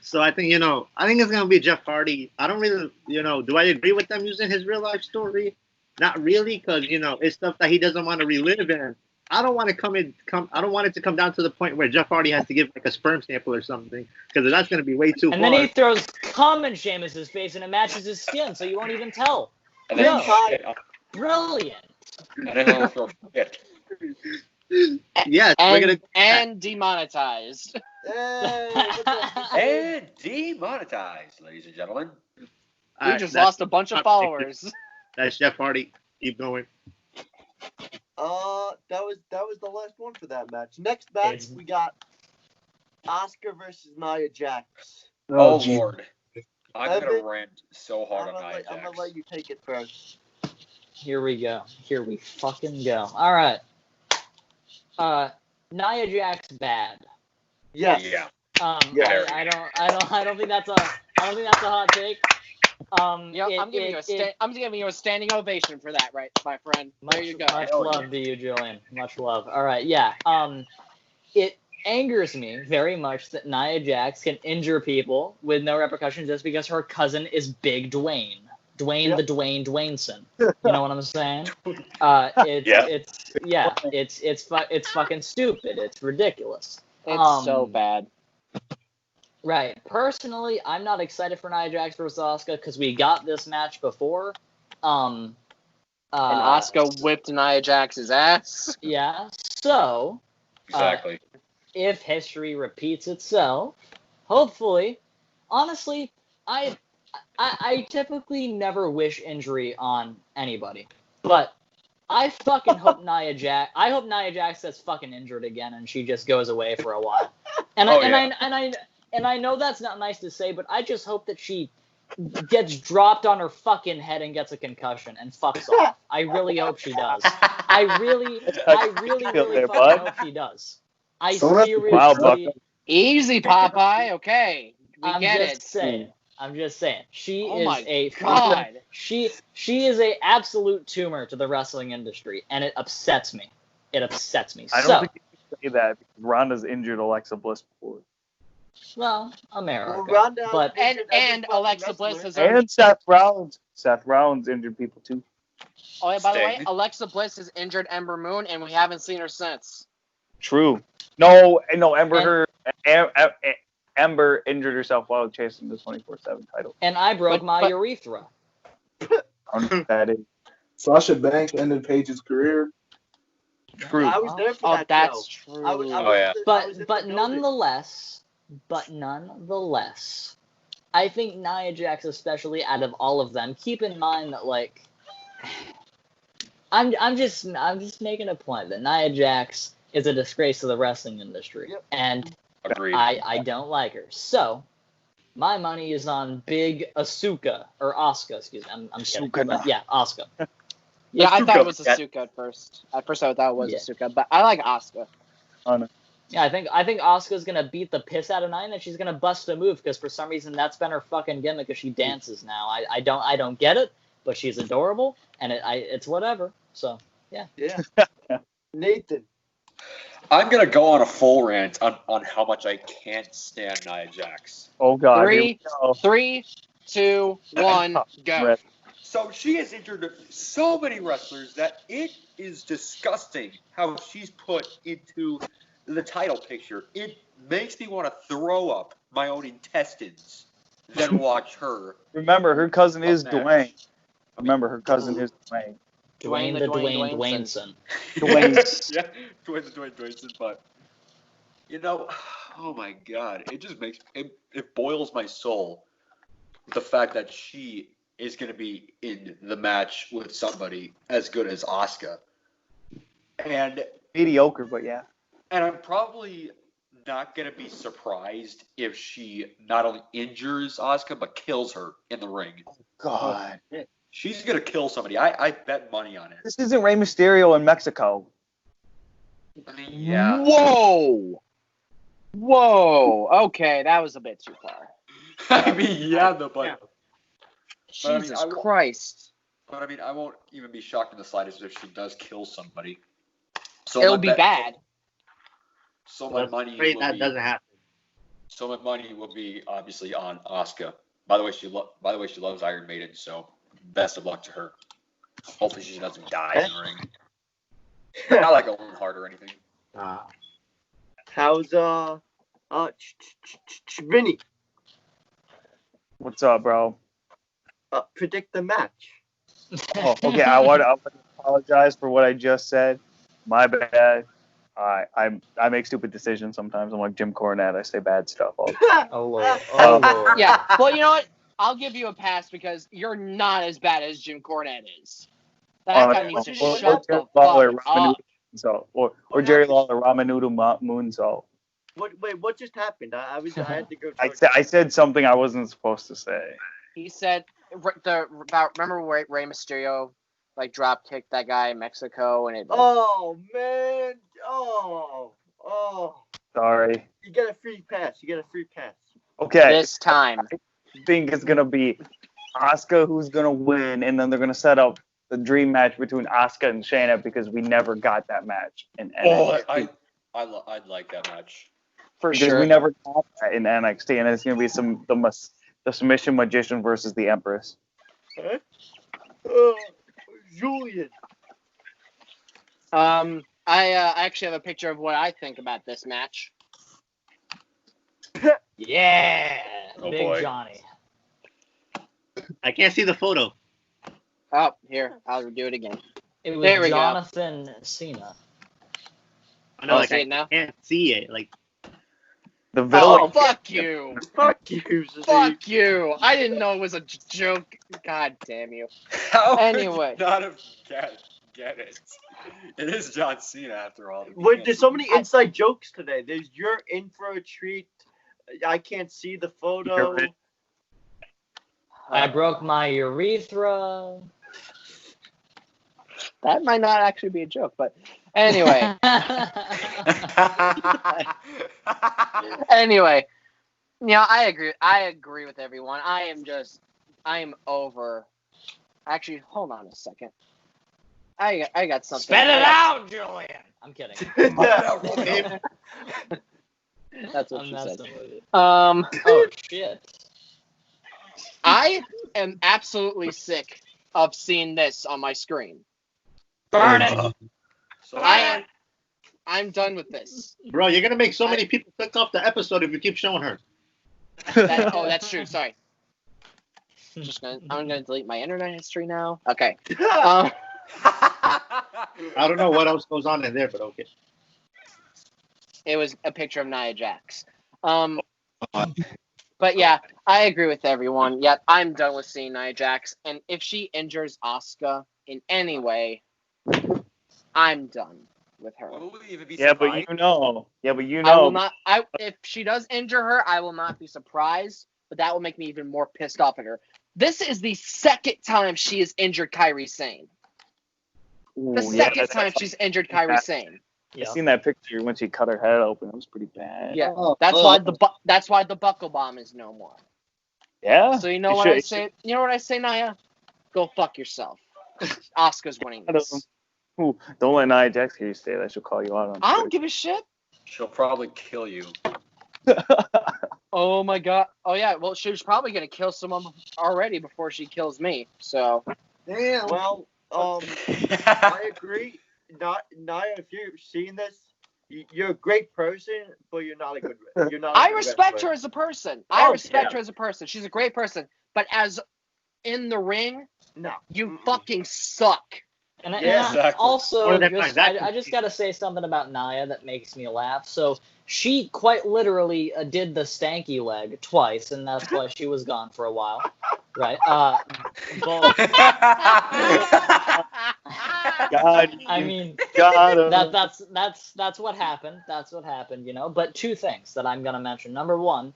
S7: so I think it's gonna be Jeff Hardy. I don't really do I agree with them using his real life story? Not really, because it's stuff that he doesn't want to relive, and I don't want to I don't want it to come down to the point where Jeff Hardy has to give like a sperm sample or something, because that's gonna be way too
S5: And
S7: far.
S5: then he throws cum in Sheamus's face and it matches his skin, so you won't even tell.
S3: And then
S5: Yeah.
S3: shit.
S5: Brilliant.
S3: And then he'll throw shit.
S7: Yes, we're gonna.
S2: and demonetized.
S1: Hey, look at that.
S3: And demonetized, ladies and gentlemen.
S2: We just lost a bunch of followers.
S7: That's Jeff Hardy. Keep going.
S1: That was the last one for that match. Next match, we got Asuka versus Nia Jax.
S3: Oh,
S4: gee.
S3: Lord. I'm
S1: Evan,
S3: going to rant so hard
S1: I'm
S3: on Nia
S1: gonna
S3: Jax.
S1: let you take it first.
S5: Here we go. Here we fucking go. All right. Nia Jax bad.
S1: Yes.
S3: Yeah.
S1: Yeah.
S5: I don't think that's a hot take.
S2: I'm giving you a standing ovation for that, right, my friend. There you go.
S5: Much love to you, Julian. Much love. All right, yeah. It angers me very much that Nia Jax can injure people with no repercussions just because her cousin is Big Dwayne. Dwayne the Dwayne Dwayneson. You know what I'm saying? It's fucking stupid. It's ridiculous.
S2: It's so bad.
S5: Right. Personally, I'm not excited for Nia Jax versus Asuka because we got this match before.
S2: And Asuka whipped Nia Jax's ass.
S5: Yeah. So,
S3: Exactly.
S5: if history repeats itself, hopefully, honestly, I typically never wish injury on anybody, but I fucking hope Nia Jax gets fucking injured again and she just goes away for a while. And I know that's not nice to say, but I just hope that she gets dropped on her fucking head and gets a concussion and fucks off. I really hope she does. I really fucking hope she does. I seriously.
S2: Easy, Popeye. Okay, we get it.
S5: I'm just saying. She
S2: Oh
S5: is
S2: my
S5: a
S2: God.
S5: she is a absolute tumor to the wrestling industry, and it upsets me. I don't think
S6: you can say that because Ronda's injured Alexa Bliss before.
S5: Well, America.
S1: Well, Ronda
S5: but
S1: injured every
S2: and
S1: fucking
S2: Alexa
S1: wrestler.
S2: Bliss has
S6: And Seth Rollins. Seth Rollins injured people too.
S2: Oh, yeah, by the way,
S3: Sting.
S2: Alexa Bliss has injured Ember Moon, and we haven't seen her since.
S6: True. No, Ember injured herself while chasing the 24/7 title.
S5: And I broke my urethra.
S6: I don't know what that is.
S4: Sasha Banks ended Paige's career.
S6: True.
S1: I was there for that
S2: that's
S1: show.
S2: true.
S1: I was
S5: But nonetheless, I think Nia Jax, especially out of all of them, keep in mind that like, I'm just making a point that Nia Jax is a disgrace to the wrestling industry, and
S3: Agreed.
S5: I don't like her. So my money is on Big Asuka or Asuka. Excuse me, I'm kidding. But yeah, Asuka.
S2: Yeah, I thought it was
S3: Yeah.
S2: Asuka at first. At first, I thought it was
S5: Yeah.
S2: Asuka, but I like Asuka.
S6: Oh, no.
S5: Yeah, I think Asuka's gonna beat the piss out of Nia, and then she's gonna bust a move because for some reason that's been her fucking gimmick. Because she dances now. I don't get it, but she's adorable, and it's whatever. So yeah.
S1: Nathan.
S3: I'm going to go on a full rant on how much I can't stand Nia Jax.
S6: Oh God.
S2: 3, 2, 1, go.
S3: So she has injured so many wrestlers that it is disgusting how she's put into the title picture. It makes me want to throw up my own intestines than watch her.
S6: Remember, her cousin is
S3: match.
S6: Dwayne. Remember, her cousin is Dwayne.
S5: Dwayne the Dwayne Dwayneson.
S6: Dwayne.
S3: Yeah, Dwayne Dwayneson, but oh my God, it just makes it boils my soul. The fact that she is going to be in the match with somebody as good as Asuka, and
S6: Mediocre, but yeah.
S3: And I'm probably not going to be surprised if she not only injures Asuka but kills her in the ring.
S6: God.
S3: She's going to kill somebody. I bet money on it.
S6: This isn't Rey Mysterio in Mexico.
S3: I mean, yeah.
S2: Whoa. Okay, that was a bit too far.
S3: I mean, but
S2: Jesus Christ.
S3: But I mean, I won't even be shocked in the slightest if she does kill somebody. So
S2: It'll be bad.
S3: So my money
S7: Afraid
S3: will
S7: that
S3: be,
S7: doesn't happen.
S3: So my money will be obviously on Asuka. By the way, she loves Iron Maiden, so best of luck to her. Hopefully she doesn't die in the ring. Not like Owen Hart or anything.
S1: How's Vinnie?
S6: What's up, bro?
S1: Predict the match.
S6: Oh, okay. I want to apologize for what I just said. My bad. I make stupid decisions sometimes. I'm like Jim Cornette. I say bad stuff all the time.
S5: Oh Lord. Oh Lord.
S2: Yeah. Well, you know what? I'll give you a pass because you're not as bad as Jim Cornette is. That guy needs to
S1: Or
S2: shut
S6: Jerry
S2: the
S6: Lawler,
S2: fuck
S6: ramen
S2: up.
S6: noodle moonsault. Or
S1: What
S6: Jerry
S1: happened?
S6: Lawler ramen noodle moonsault.
S1: What just happened? I had to go.
S6: I said something I wasn't supposed to say.
S2: He said remember Rey Mysterio like drop kicked that guy in Mexico and it.
S1: Oh man! Oh!
S6: Sorry.
S1: You get a free pass.
S6: Okay.
S2: This time.
S6: I think it's gonna be Asuka who's gonna win, and then they're gonna set up the dream match between Asuka and Shayna because we never got that match in NXT.
S3: I'd like that match.
S2: For
S6: Because
S2: sure.
S6: we never got that in NXT, and it's gonna be the submission magician versus the Empress.
S1: Huh? Julian.
S2: I actually have a picture of what I think about this match.
S5: Yeah.
S3: Oh,
S5: Big
S3: boy.
S5: Johnny.
S7: I can't see the photo.
S2: Oh, here, I'll do it again.
S5: It was
S2: There we go.
S5: Jonathan Cena.
S7: I know,
S2: Oh,
S7: like
S2: see
S7: I
S2: it now?
S7: can't see it. Like
S6: The villain.
S2: Oh, fuck you!
S1: Fuck you, Steve.
S2: Fuck you! I didn't know it was a joke. God damn you.
S3: How
S2: Anyway.
S3: could you not have get it? It is John Cena after all.
S1: Wait, there's so many inside jokes today. There's you're in for a treat. I can't see the photo.
S6: You're
S5: I broke my urethra.
S2: That might not actually be a joke, but anyway. Anyway. Yeah, I agree with everyone. I am over. Actually, hold on a second. I got something.
S5: Spit it out, Julian. I'm kidding.
S2: That's what
S5: I'm
S2: she
S5: messing
S2: said.
S5: with you.
S2: Oh,
S5: shit.
S2: I am absolutely sick of seeing this on my screen.
S5: Burn it.
S3: So
S2: I'm done with this.
S7: bro, you're gonna make so many people click off the episode if you keep showing her.
S2: That's true. Sorry. I'm gonna delete my internet history now. Okay.
S7: I don't know what else goes on in there, but okay.
S2: It was a picture of Nia Jax. But yeah, I agree with everyone. Yep, I'm done with seeing Nia Jax, and if she injures Asuka in any way, I'm done with her.
S6: but you know.
S2: I will not. If she does injure her, I will not be surprised. But that will make me even more pissed off at her. This is the second time she has injured Kairi Sane. The second time she's injured Kairi Sane.
S6: I seen that picture when she cut her head open. It was pretty bad.
S2: Yeah, that's why the buckle bomb is no more.
S6: Yeah.
S2: So you know what I say? You know what I say, Nia? Go fuck yourself. Asuka's winning this.
S6: Ooh, don't let Nia Jax hear you say that. She'll call you out on
S2: I don't give a shit.
S3: She'll probably kill you.
S2: Oh my god. Oh yeah. Well, she's probably gonna kill someone already before she kills me. So.
S7: Damn.
S1: Well, I agree. Nia, if you're seeing this, you're a great person, but you're not a good.
S2: I respect her as a person. I respect her as a person. She's a great person. But as in the ring,
S1: no,
S2: you fucking suck.
S5: And
S3: exactly.
S5: Also,
S7: Exactly.
S5: I just got to say something about Nia that makes me laugh. So she quite literally did the stanky leg twice, and that's why she was gone for a while, right? But
S6: God,
S5: I mean, that's what happened. That's what happened, you know. But two things that I'm gonna mention. Number one,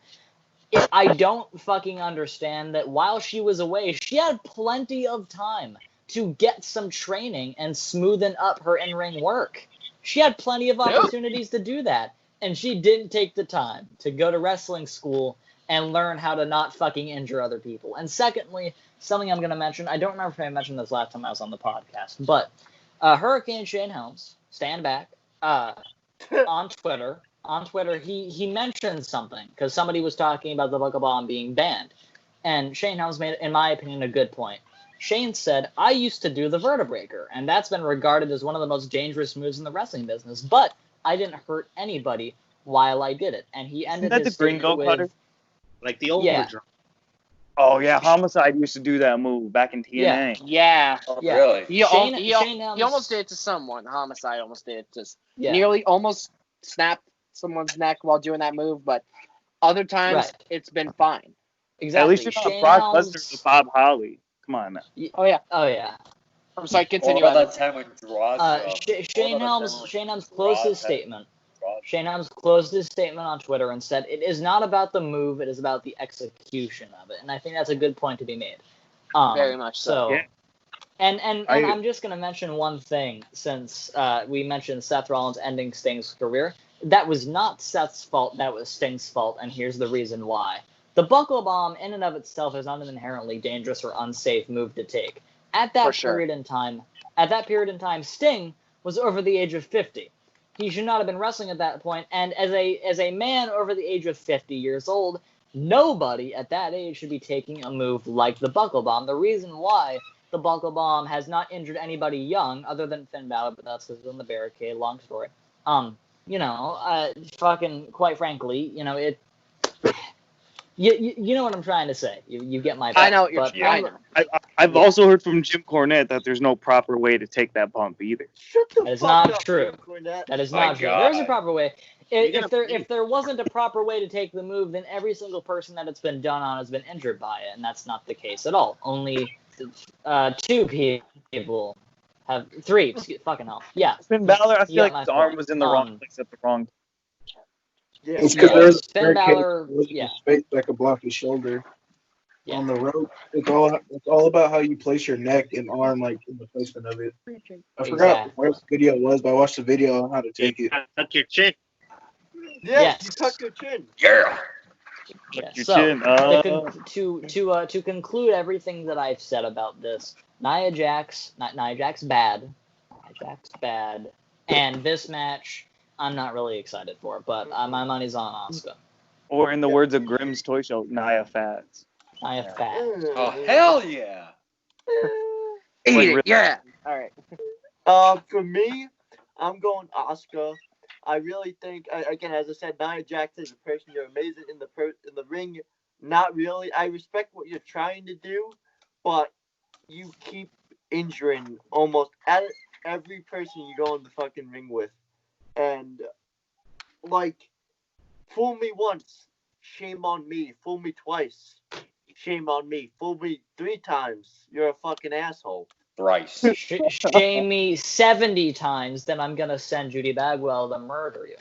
S5: I don't fucking understand that while she was away, she had plenty of time to get some training and smoothen up her in-ring work. She had plenty of opportunities to do that, and she didn't take the time to go to wrestling school and learn how to not fucking injure other people. And secondly, something I'm going to mention, I don't remember if I mentioned this last time I was on the podcast, but Hurricane Shane Helms, stand back, on Twitter, he mentioned something, because somebody was talking about the Buckle Bomb being banned, and Shane Helms made, in my opinion, a good point. Shane said, I used to do the Vertebreaker, and that's been regarded as one of the most dangerous moves in the wrestling business, but I didn't hurt anybody while I did it. And he ended his statement with...
S7: Like the overdraw.
S6: Oh yeah, Homicide used to do that move back in TNA.
S2: Yeah.
S3: Oh,
S5: Yeah.
S3: really?
S2: He
S5: Shane
S2: almost did it to someone. Homicide almost did it to
S5: Yeah.
S2: nearly almost snapped someone's neck while doing that move, but other times
S5: Right.
S2: it's been fine.
S5: Exactly.
S6: At least you're not
S5: Shane
S6: Brock
S5: Helms.
S6: Lesnar to Bob Holly. Come on now.
S2: Oh yeah.
S5: Oh yeah.
S2: I'm sorry,
S3: Or
S2: continue.
S3: about
S2: Evan.
S3: that time when Droz,
S5: Shane Helms closed his statement. Shane Helms closed his statement on Twitter and said, "It is not about the move; it is about the execution of it." And I think that's a good point to be made.
S2: Very much so.
S6: Yeah.
S5: And I'm just gonna mention one thing since we mentioned Seth Rollins ending Sting's career. That was not Seth's fault. That was Sting's fault, and here's the reason why. The buckle bomb, in and of itself, is not an inherently dangerous or unsafe move to take. At that period in time, Sting was over the age of 50. He should not have been wrestling at that point. And as a man over the age of 50 years old, nobody at that age should be taking a move like the buckle bomb. The reason why the buckle bomb has not injured anybody young, other than Finn Balor, but that's because it's on the barricade. Long story. Fucking quite frankly, it. You know what I'm trying to say. You get my point.
S2: I know what you're
S6: Yeah,
S2: I know.
S6: I've also heard from Jim Cornette that there's no proper way to take that bump either.
S1: Shut the
S5: That is
S1: fuck
S5: not
S1: up,
S5: true.
S1: Jim Cornette.
S5: That is
S3: My
S5: not true.
S3: God.
S5: There is a proper way.
S7: You're
S5: If there wasn't a proper way to take the move, then every single person that it's been done on has been injured by it, and that's not the case at all. Only 2 people have 3. Fucking hell. Yeah.
S6: Finn Balor, I feel
S5: got
S6: like his
S5: my
S6: arm
S5: point.
S6: was in the wrong place at the wrong time.
S1: Yeah.
S4: It's because
S3: Yeah.
S4: there's a
S5: Finn
S4: barricade
S5: Balor,
S4: with
S5: yeah.
S4: space that could block his shoulder
S5: Yeah.
S4: on the rope. It's all about how you place your neck and arm, like in the placement of it. I forgot
S5: Exactly.
S4: where the video was, but I watched the video on how to take it.
S7: Tuck your chin.
S1: Yes,
S5: Yes.
S1: you tuck your chin.
S3: Yeah.
S5: Yeah,
S6: Your
S5: so,
S6: chin.
S5: to conclude everything that I've said about this, Nia Jax bad, and this match I'm not really excited for, but my money's on Asuka.
S6: Or in the words of Grimm's Toy Show, Nia Fats.
S5: Nia fat.
S3: Oh, hell yeah.
S2: Eat it, yeah. All right.
S1: For me, I'm going Asuka. I really think, again, as I said, Nia Jax is a person. You're amazing in the ring. Not really. I respect what you're trying to do, but you keep injuring almost every person you go in the fucking ring with. And, fool me once, shame on me. Fool me twice, shame on me. Fool me 3 times, you're a fucking asshole.
S3: Thrice.
S5: Shame me 70 times, then I'm gonna send Judy Bagwell to murder you.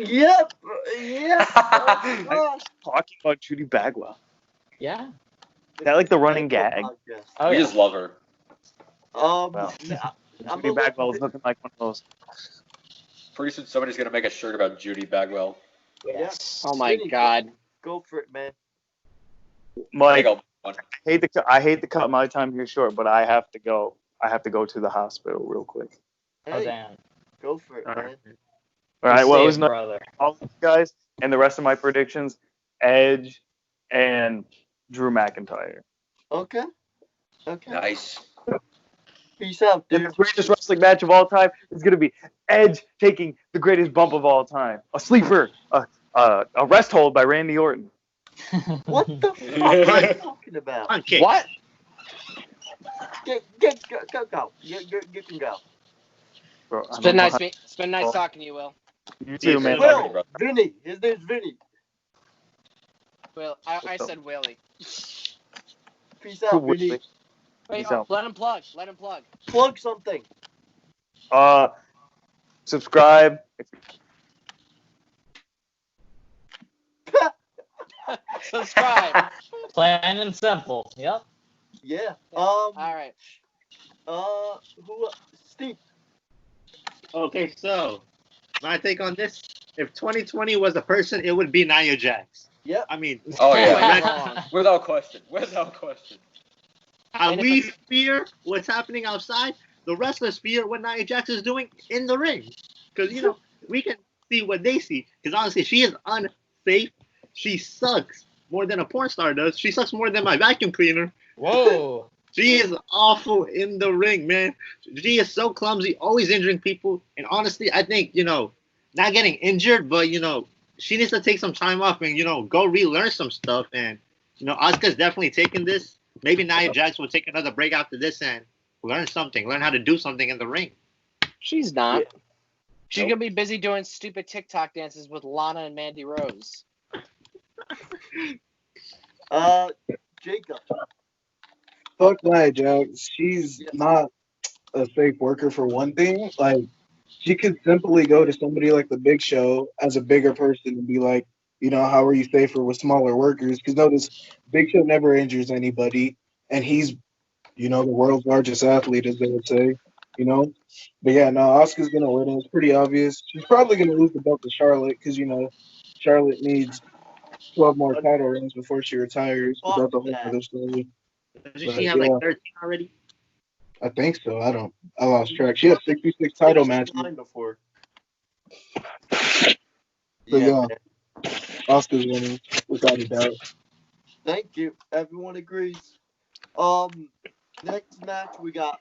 S1: Yep. Oh, gosh.
S6: Talking about Judy Bagwell.
S5: Yeah.
S6: Is that like the running gag?
S1: Podcast.
S5: Oh,
S3: We
S5: yeah.
S3: just love her.
S6: Well,
S1: I'm
S6: Judy Bagwell is looking like one of those.
S3: Pretty soon somebody's going to make a shirt about Judy Bagwell.
S5: Yes.
S2: Oh my
S1: Vinny,
S2: God.
S1: Go for it, man.
S6: Mike,
S3: Take one.
S6: I hate to cut my time here short, but I have to go. I have to go to the hospital real quick.
S5: Oh,
S1: Hey,
S5: damn.
S1: go for it,
S7: All
S1: man.
S7: right.
S6: All right. Well, it was
S5: Safe,
S6: nice
S5: brother.
S6: all of you guys, and the rest of my predictions: Edge and Drew McIntyre.
S1: Okay. Okay.
S3: Nice.
S1: Peace out,
S6: And
S1: dude.
S6: the greatest wrestling match of all time is going to be Edge taking the greatest bump of all time, a sleeper, a rest hold by Randy Orton.
S1: What the fuck are you talking about?
S7: On kick.
S2: What?
S1: Go. You can go.
S6: Bro,
S2: It's
S6: I'm
S2: been nice.
S6: behind-
S2: It's been nice talking to you, Will.
S6: You too, man.
S3: Will.
S1: Vinny. His name's Vinny.
S2: Will. I said Willie.
S1: Peace out, Vinny.
S6: Wait,
S2: Wait,
S6: Peace out.
S2: let him plug. Let him plug.
S1: Plug something.
S6: Subscribe.
S2: Subscribe.
S5: Plain and simple. Yep.
S1: Yeah.
S2: All right.
S1: Steve.
S7: Okay, so my take on this: if 2020 was a person, it would be Nia Jax.
S1: Yep.
S7: I mean,
S3: Oh,
S2: You're
S3: yeah.
S2: not wrong.
S3: Without question. Without question.
S7: how
S2: And if
S7: we
S2: it's-
S7: fear what's happening outside, the wrestlers fear what Nia Jax is doing in the ring. Because, we can see what they see. Because honestly, she is unsafe. She sucks more than a porn star does. She sucks more than my vacuum cleaner.
S5: Whoa.
S7: She is awful in the ring, man. She is so clumsy, always injuring people. And honestly, I think, not getting injured, but, she needs to take some time off and, go relearn some stuff and, Asuka's definitely taking this. Maybe Nia Jax will take another break after this and learn something, learn how to do something in the ring.
S2: She's not.
S1: Yeah.
S2: She's
S1: Nope.
S2: gonna be busy doing stupid TikTok dances with Lana and Mandy Rose.
S1: Jacob.
S4: Fuck Nia Jax. She's
S1: Yeah.
S4: not a safe worker for one thing. Like, she could simply go to somebody like the Big Show as a bigger person and be like, how are you safer with smaller workers? Because notice, Big Show never injures anybody, and he's, the world's largest athlete, as they would say, you know. But yeah, no, Asuka's gonna win. It's pretty obvious. She's probably gonna lose the belt to Charlotte because Charlotte needs 12 more title reigns before she retires. But
S1: Fuck
S4: that's a whole
S1: that.
S4: other story.
S7: Doesn't she
S4: But
S7: have
S4: yeah,
S7: 13 already?
S4: I think so. I lost track. She has 66 title matches.
S1: 69 before.
S4: So
S1: Yeah.
S4: yeah, Asuka's winning without a doubt.
S1: Thank you. Everyone agrees. Next match we got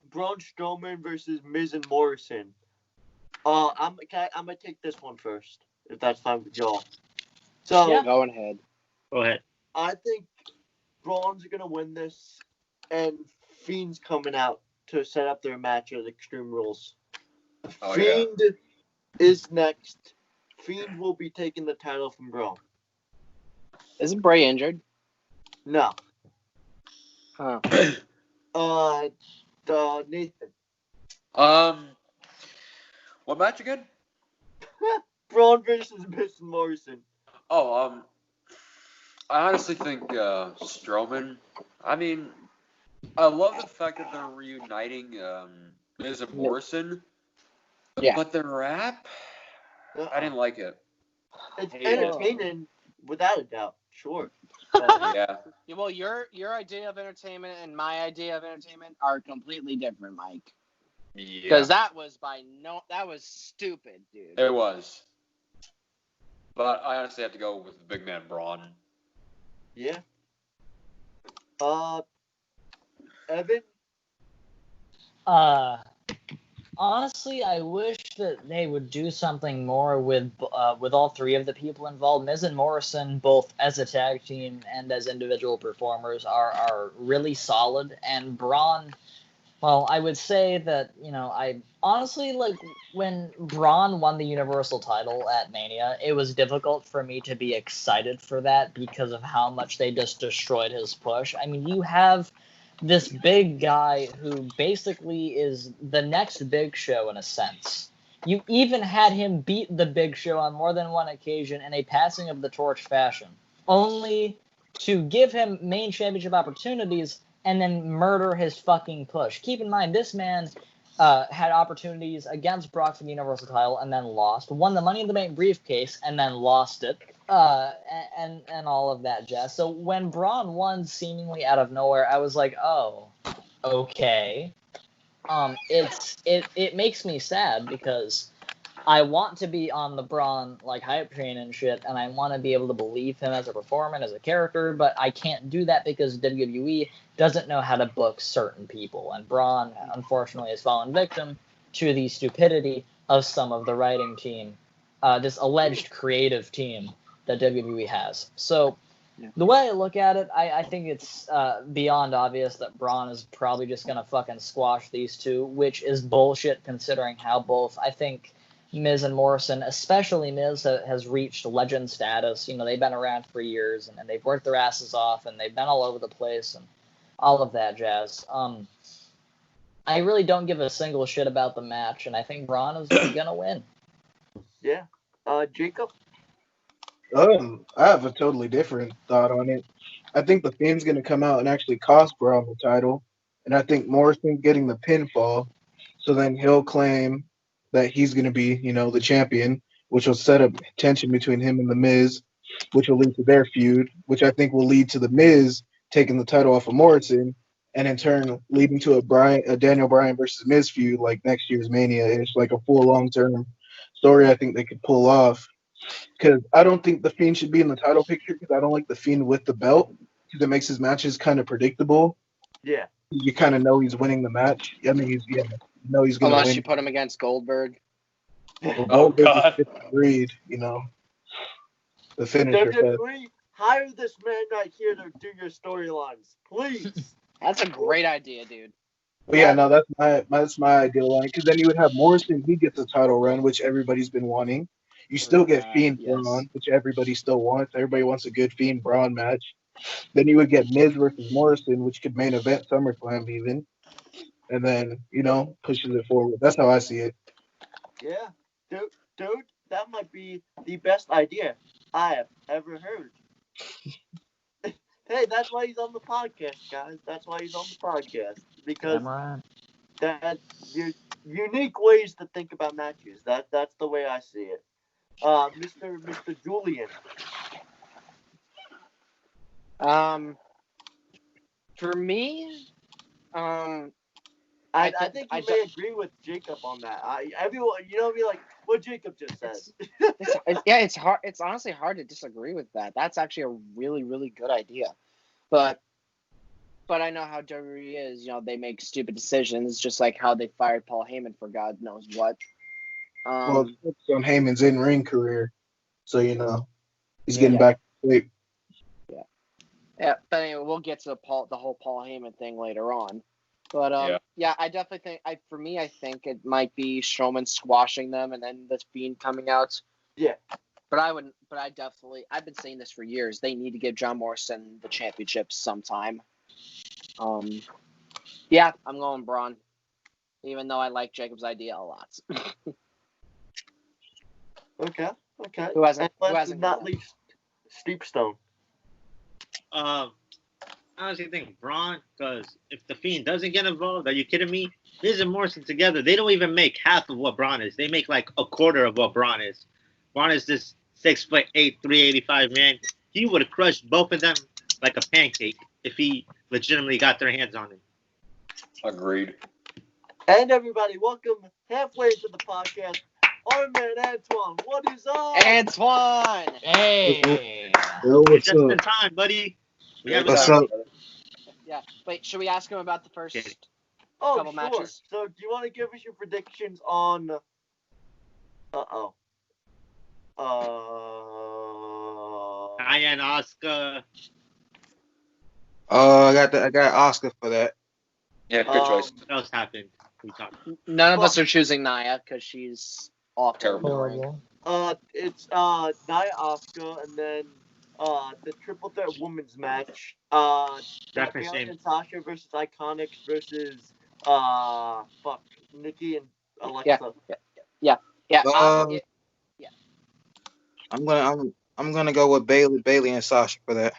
S1: Braun Strowman versus Miz and Morrison. I'm gonna take this one first, if that's fine with y'all. So
S5: Yeah.
S2: Go ahead.
S7: Go ahead.
S1: I think Braun's gonna win this, and Fiend's coming out to set up their match at Extreme Rules.
S3: Oh, yeah.
S1: Fiend is next. Fiend will be taking the title from Braun.
S2: Isn't Bray injured?
S1: No.
S2: Huh.
S1: Nathan.
S3: What match again?
S1: Braun versus Miz and Morrison.
S3: Oh, I honestly think Strowman. I mean, I love the fact that they're reuniting Miz and Morrison.
S2: Yeah.
S3: But the rap, I didn't like it.
S1: It's
S3: Hate it.
S1: entertaining, without a doubt. Sure.
S3: Yeah.
S2: Well, your idea of entertainment and my idea of entertainment are completely different, Mike.
S3: Yeah.
S2: Because that was stupid, dude.
S3: It was. But I honestly have to go with the big man Braun.
S1: Yeah. Evan.
S5: Honestly, I wish that they would do something more with all three of the people involved. Miz and Morrison, both as a tag team and as individual performers, are really solid. And Braun, well, I would say that, I honestly, like, when Braun won the Universal title at Mania, it was difficult for me to be excited for that because of how much they just destroyed his push. I mean, you have this big guy who basically is the next Big Show in a sense. You even had him beat the Big Show on more than one occasion in a passing of the torch fashion, only to give him main championship opportunities and then murder his fucking push. Keep in mind, this man had opportunities against Brock for the Universal title and then lost, won the Money in the Bank briefcase and then lost it, and all of that jazz. So when Braun won seemingly out of nowhere, I was like, oh, okay. It makes me sad because I want to be on the Braun hype train and shit, and I want to be able to believe him as a performer and as a character, but I can't do that because WWE doesn't know how to book certain people, and Braun unfortunately has fallen victim to the stupidity of some of the writing team, this alleged creative team that WWE has. So the way I look at it, I think it's beyond obvious that Braun is probably just going to fucking squash these two, which is bullshit considering how both, I think, Miz and Morrison, especially Miz, has reached legend status. They've been around for years, and they've worked their asses off, and they've been all over the place, and all of that jazz. I really don't give a single shit about the match, and I think Braun is going to win.
S1: Yeah. Jacob?
S4: I have a totally different thought on it. I think the Fiend's going to come out and actually cost Braun the title, and I think Morrison's getting the pinfall, so then he'll claim that he's going to be, the champion, which will set up tension between him and The Miz, which will lead to their feud, which I think will lead to The Miz taking the title off of Morrison, and in turn leading to a Daniel Bryan versus Miz feud like next year's Mania. It's like a full long-term story I think they could pull off. Because I don't think The Fiend should be in the title picture because I don't like The Fiend with the belt because it makes his matches kind of predictable.
S1: Yeah.
S4: You kind of know he's winning the match. I mean, he's going to win.
S2: Unless you put him against Goldberg.
S4: Well,
S3: Oh,
S4: Goldberg
S3: God.
S4: is agreed, the finisher.
S1: WWE hire this man right here to do your storylines, please.
S2: That's a great idea, dude.
S4: But yeah, no, that's my ideal line. Because then you would have Morrison, he gets a title run, which everybody's been wanting. You still get Fiend
S2: Yes.
S4: Braun, which everybody still wants. Everybody wants a good Fiend Braun match. Then you would get Miz versus Morrison, which could main event SummerSlam even. And then, pushes it forward. That's how I see it.
S1: Yeah, dude, that might be the best idea I have ever heard. Hey, that's why he's on the podcast, guys. That's why he's on the podcast, because
S5: Damn right.
S1: that's your unique ways to think about matches. That's the way I see it. Mr. Julian.
S2: For me,
S1: I think you may agree with Jacob on that. Everyone, be like what Jacob just said.
S2: it's hard. It's honestly hard to disagree with that. That's actually a really, really good idea. But I know how WWE is. They make stupid decisions, just like how they fired Paul Heyman for God knows what.
S4: Well, it's on Heyman's in-ring career, so he's getting back to shape.
S2: Yeah, but anyway, we'll get to the whole Paul Heyman thing later on. But I definitely think I think it might be Strowman squashing them and then the Fiend coming out.
S1: Yeah.
S2: But I've been saying this for years. They need to give John Morrison the championship sometime. Yeah, I'm going Braun, even though I like Jacob's idea a lot.
S1: Okay.
S2: Who hasn't
S1: Not
S2: gone?
S1: least, Steepstone.
S7: I honestly think Braun, because if the Fiend doesn't get involved, are you kidding me? Miz and Morrison together, they don't even make half of what Braun is. They make like a quarter of what Braun is. Braun is this 6'8", 385 man. He would have crushed both of them like a pancake if he legitimately got their hands on him.
S3: Agreed.
S1: And everybody, welcome halfway to the podcast. Our man Antwan, what is up?
S2: Antwan!
S5: Hey.
S4: Yo, what's
S7: Just in
S4: up?
S7: time, buddy. We
S3: Yeah,
S7: haven't
S4: What's
S7: started.
S4: up?
S2: Yeah. Wait, should we ask him about the first
S7: Okay.
S2: couple
S1: Sure.
S2: matches?
S1: So, do you want to give us your predictions on?
S7: Nia and Asuka.
S8: I got Oscar for that.
S3: Yeah, good choice.
S7: What else happened? We talked.
S2: None of us are choosing Nia because she's awful.
S3: Terrible.
S1: It's Nia Asuka, and then the triple threat women's match.
S7: Definitely
S1: Bailey
S7: same.
S1: and Sasha versus Iconics versus Nikki and Alexa.
S2: Yeah.
S8: Uh, I'm gonna go with Bailey and Sasha for that.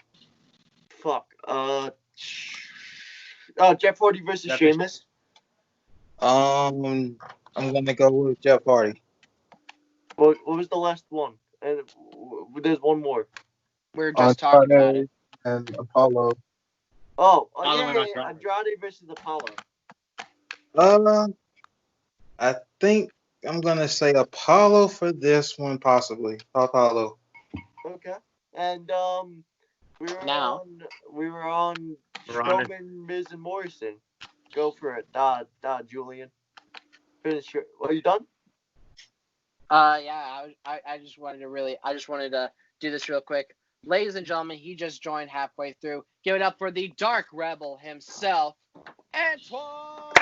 S1: Jeff Hardy versus
S7: Definitely.
S1: Sheamus.
S8: I'm gonna go with Jeff Hardy.
S1: What was the last one? And there's one more.
S2: We were just talking about it.
S4: And Apollo.
S1: Oh,
S7: Apollo and
S1: yeah. Andrade versus Apollo.
S8: I think I'm gonna say Apollo for this one, possibly. Apollo.
S1: Okay. And we were on
S7: Braun.
S1: Strowman, Miz, and Morrison. Go for it, Julian. Finish your. Are you done?
S2: Yeah. I just wanted to do this real quick. Ladies and gentlemen, he just joined halfway through. Give it up for the Dark Rebel himself, Antwan.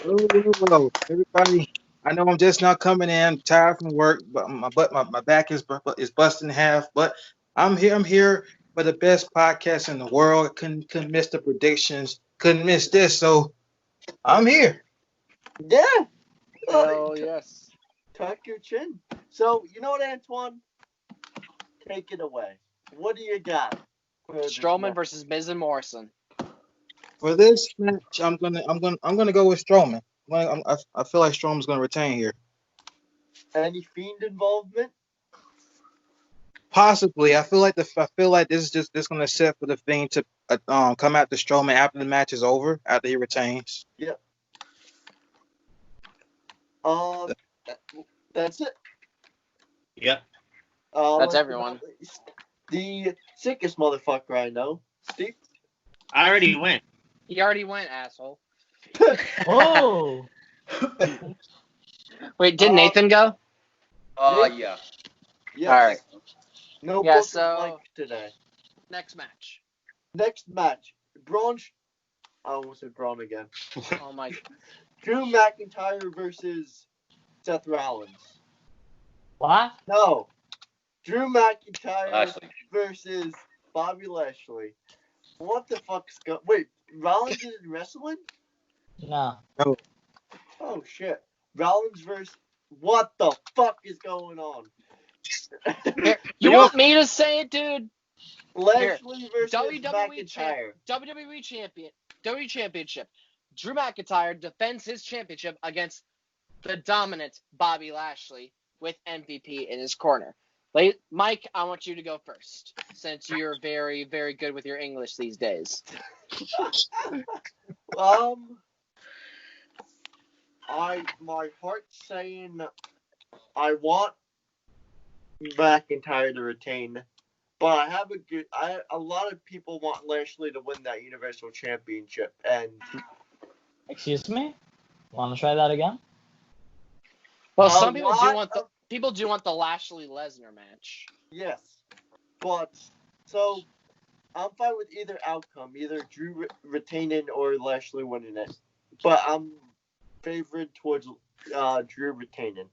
S8: Hello, everybody. I know I'm just not coming in, tired from work, but my back is busting in half. But I'm here for the best podcast in the world. Couldn't miss the predictions. Couldn't miss this. So I'm here.
S1: Yeah.
S2: Oh yes.
S1: Tuck your chin. So you know what, Antwan? Take it away. What do you got?
S2: Strowman versus Miz and Morrison.
S8: For this match, I'm gonna go with Strowman. I feel like Strowman's gonna retain here.
S1: Any Fiend involvement?
S8: Possibly. I feel like this is just gonna set for the Fiend to come out to Strowman after the match is over, after he retains.
S1: Yeah. That's it.
S7: Yeah.
S2: That's
S1: last but
S2: everyone.
S1: not least, the sickest motherfucker I know, Steve.
S7: I already went.
S2: He already went, asshole.
S5: Oh.
S2: Wait, did Nathan go?
S3: Yeah.
S1: Yes.
S2: All right.
S1: No
S2: Yeah,
S1: book of
S2: so-
S1: Mike today.
S2: Next match.
S1: Next match. I almost said Braun again.
S2: Oh my.
S1: Drew McIntyre versus Seth Rollins.
S5: What?
S1: No. Drew McIntyre
S3: Lashley.
S1: versus Bobby Lashley. What the fuck's going? Wait, Rollins is wrestling?
S5: No.
S1: Oh shit. Rollins versus. What the fuck is going on?
S2: Here, you want me to say it, dude?
S1: Lashley versus
S2: WWE
S1: McIntyre.
S2: WWE champion, WWE championship. Drew McIntyre defends his championship against the dominant Bobby Lashley with MVP in his corner. Mike, I want you to go first, since you're very, very good with your English these days.
S1: My heart's saying I want McIntyre to retain, but I have a lot of people want Lashley to win that Universal Championship, and
S5: Excuse me? Want to try that again?
S2: Well,
S1: A
S2: some people do
S1: lot
S2: want the
S1: of-
S2: people do want the Lashley Lesnar match.
S1: yes, but so I'm fine with either outcome, either Drew retaining or Lashley winning it, but I'm favored towards Drew retaining.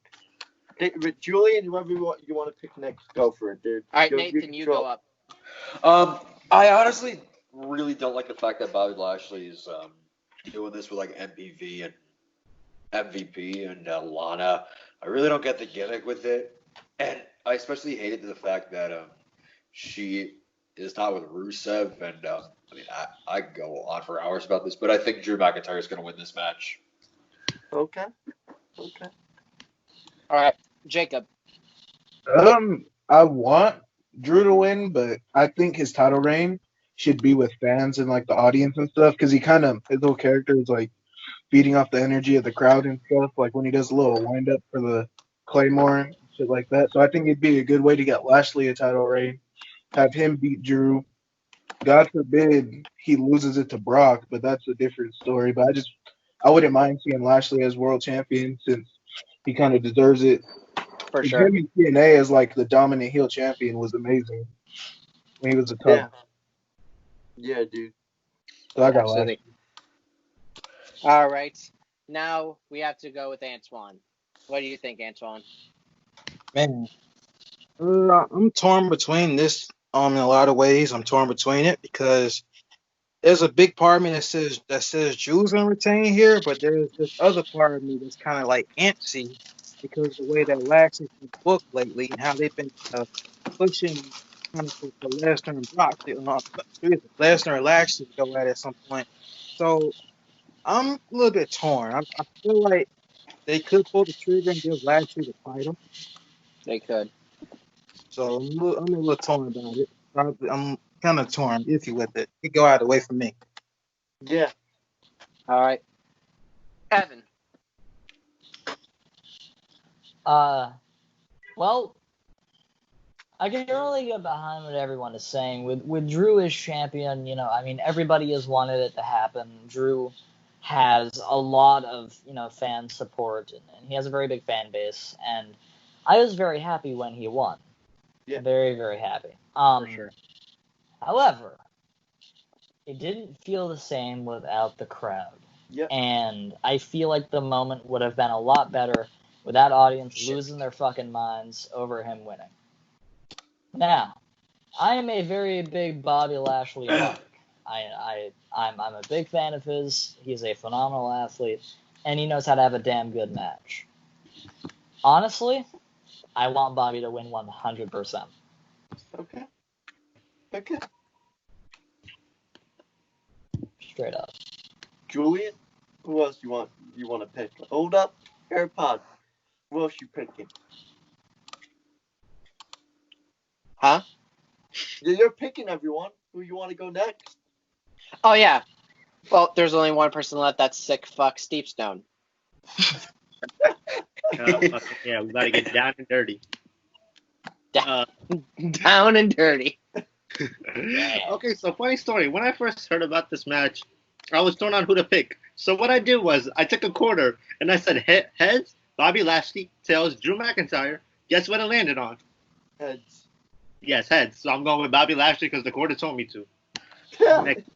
S1: Julian, whoever you want to pick next, go for it, dude.
S2: All right,
S1: You
S2: Nathan, you
S1: control.
S2: go up.
S3: I honestly really don't like the fact that Bobby Lashley is doing this with like MPV and MVP and Lana. I really don't get the gimmick with it, and I especially hated the fact that she is not with Rusev. And I mean, I could go on for hours about this, but I think Drew McIntyre is going to win this match.
S1: Okay.
S2: All right, Jacob.
S4: I want Drew to win, but I think his title reign should be with fans and like the audience and stuff, because his whole character is like feeding off the energy of the crowd and stuff. Like when he does a little wind up for the Claymore and shit like that. So I think it'd be a good way to get Lashley a title reign, have him beat Drew. God forbid he loses it to Brock, but that's a different story. But I wouldn't mind seeing Lashley as world champion since he kind of deserves it.
S2: For
S4: His
S2: sure.
S4: him in TNA as like the dominant heel champion was amazing when he was a
S1: Yeah.
S4: top.
S1: Yeah, dude.
S4: So I got
S2: Absolutely. All right, now we have to go with Antwan. What do you think, Antwan?
S8: Man, I'm torn between this in a lot of ways. I'm torn between it because there's a big part of me that says Drew's gonna retain here, but there's this other part of me that's kind of like antsy because the way that Lashley's been booked lately and how they've been pushing kind of for Lesnar and Brock, Lesnar and Lashley to go at it at some point. So I'm a little bit torn. I feel like they could pull the trigger and give Lashley the title.
S2: They could.
S8: So I'm a little torn about it. I'm kind of torn, iffy with it. It go out of the way for me.
S1: Yeah.
S2: All right, Evan.
S5: Well, I can really get behind what everyone is saying. With Drew as champion, I mean, everybody has wanted it to happen. Drew has a lot of, fan support, and he has a very big fan base. And I was very happy when he won.
S1: Yeah.
S5: Very, very happy.
S2: For sure.
S5: However, it didn't feel the same without the crowd.
S1: Yeah.
S5: And I feel like the moment would have been a lot better with that audience losing their fucking minds over him winning. Now, I am a very big Bobby Lashley mark. I'm a big fan of his. He's a phenomenal athlete, and he knows how to have a damn good match. Honestly, I want Bobby to win 100%.
S1: Okay.
S5: Straight up.
S1: Julian, who else you want to pick? Hold up, AirPod. Who else you picking?
S2: Huh?
S1: You're picking everyone. Who you want to go next?
S2: Oh yeah. Well, there's only one person left. That's sick fuck Steve Stone.
S7: Yeah, we gotta get down and dirty.
S2: Down and dirty.
S7: Okay, so funny story. When I first heard about this match, I was torn on who to pick. So what I did was I took a quarter and I said heads, Bobby Lashley, tails, Drew McIntyre. Guess what it landed on?
S1: Heads.
S7: Yes, heads. So I'm going with Bobby Lashley because the quarter told me to. Next.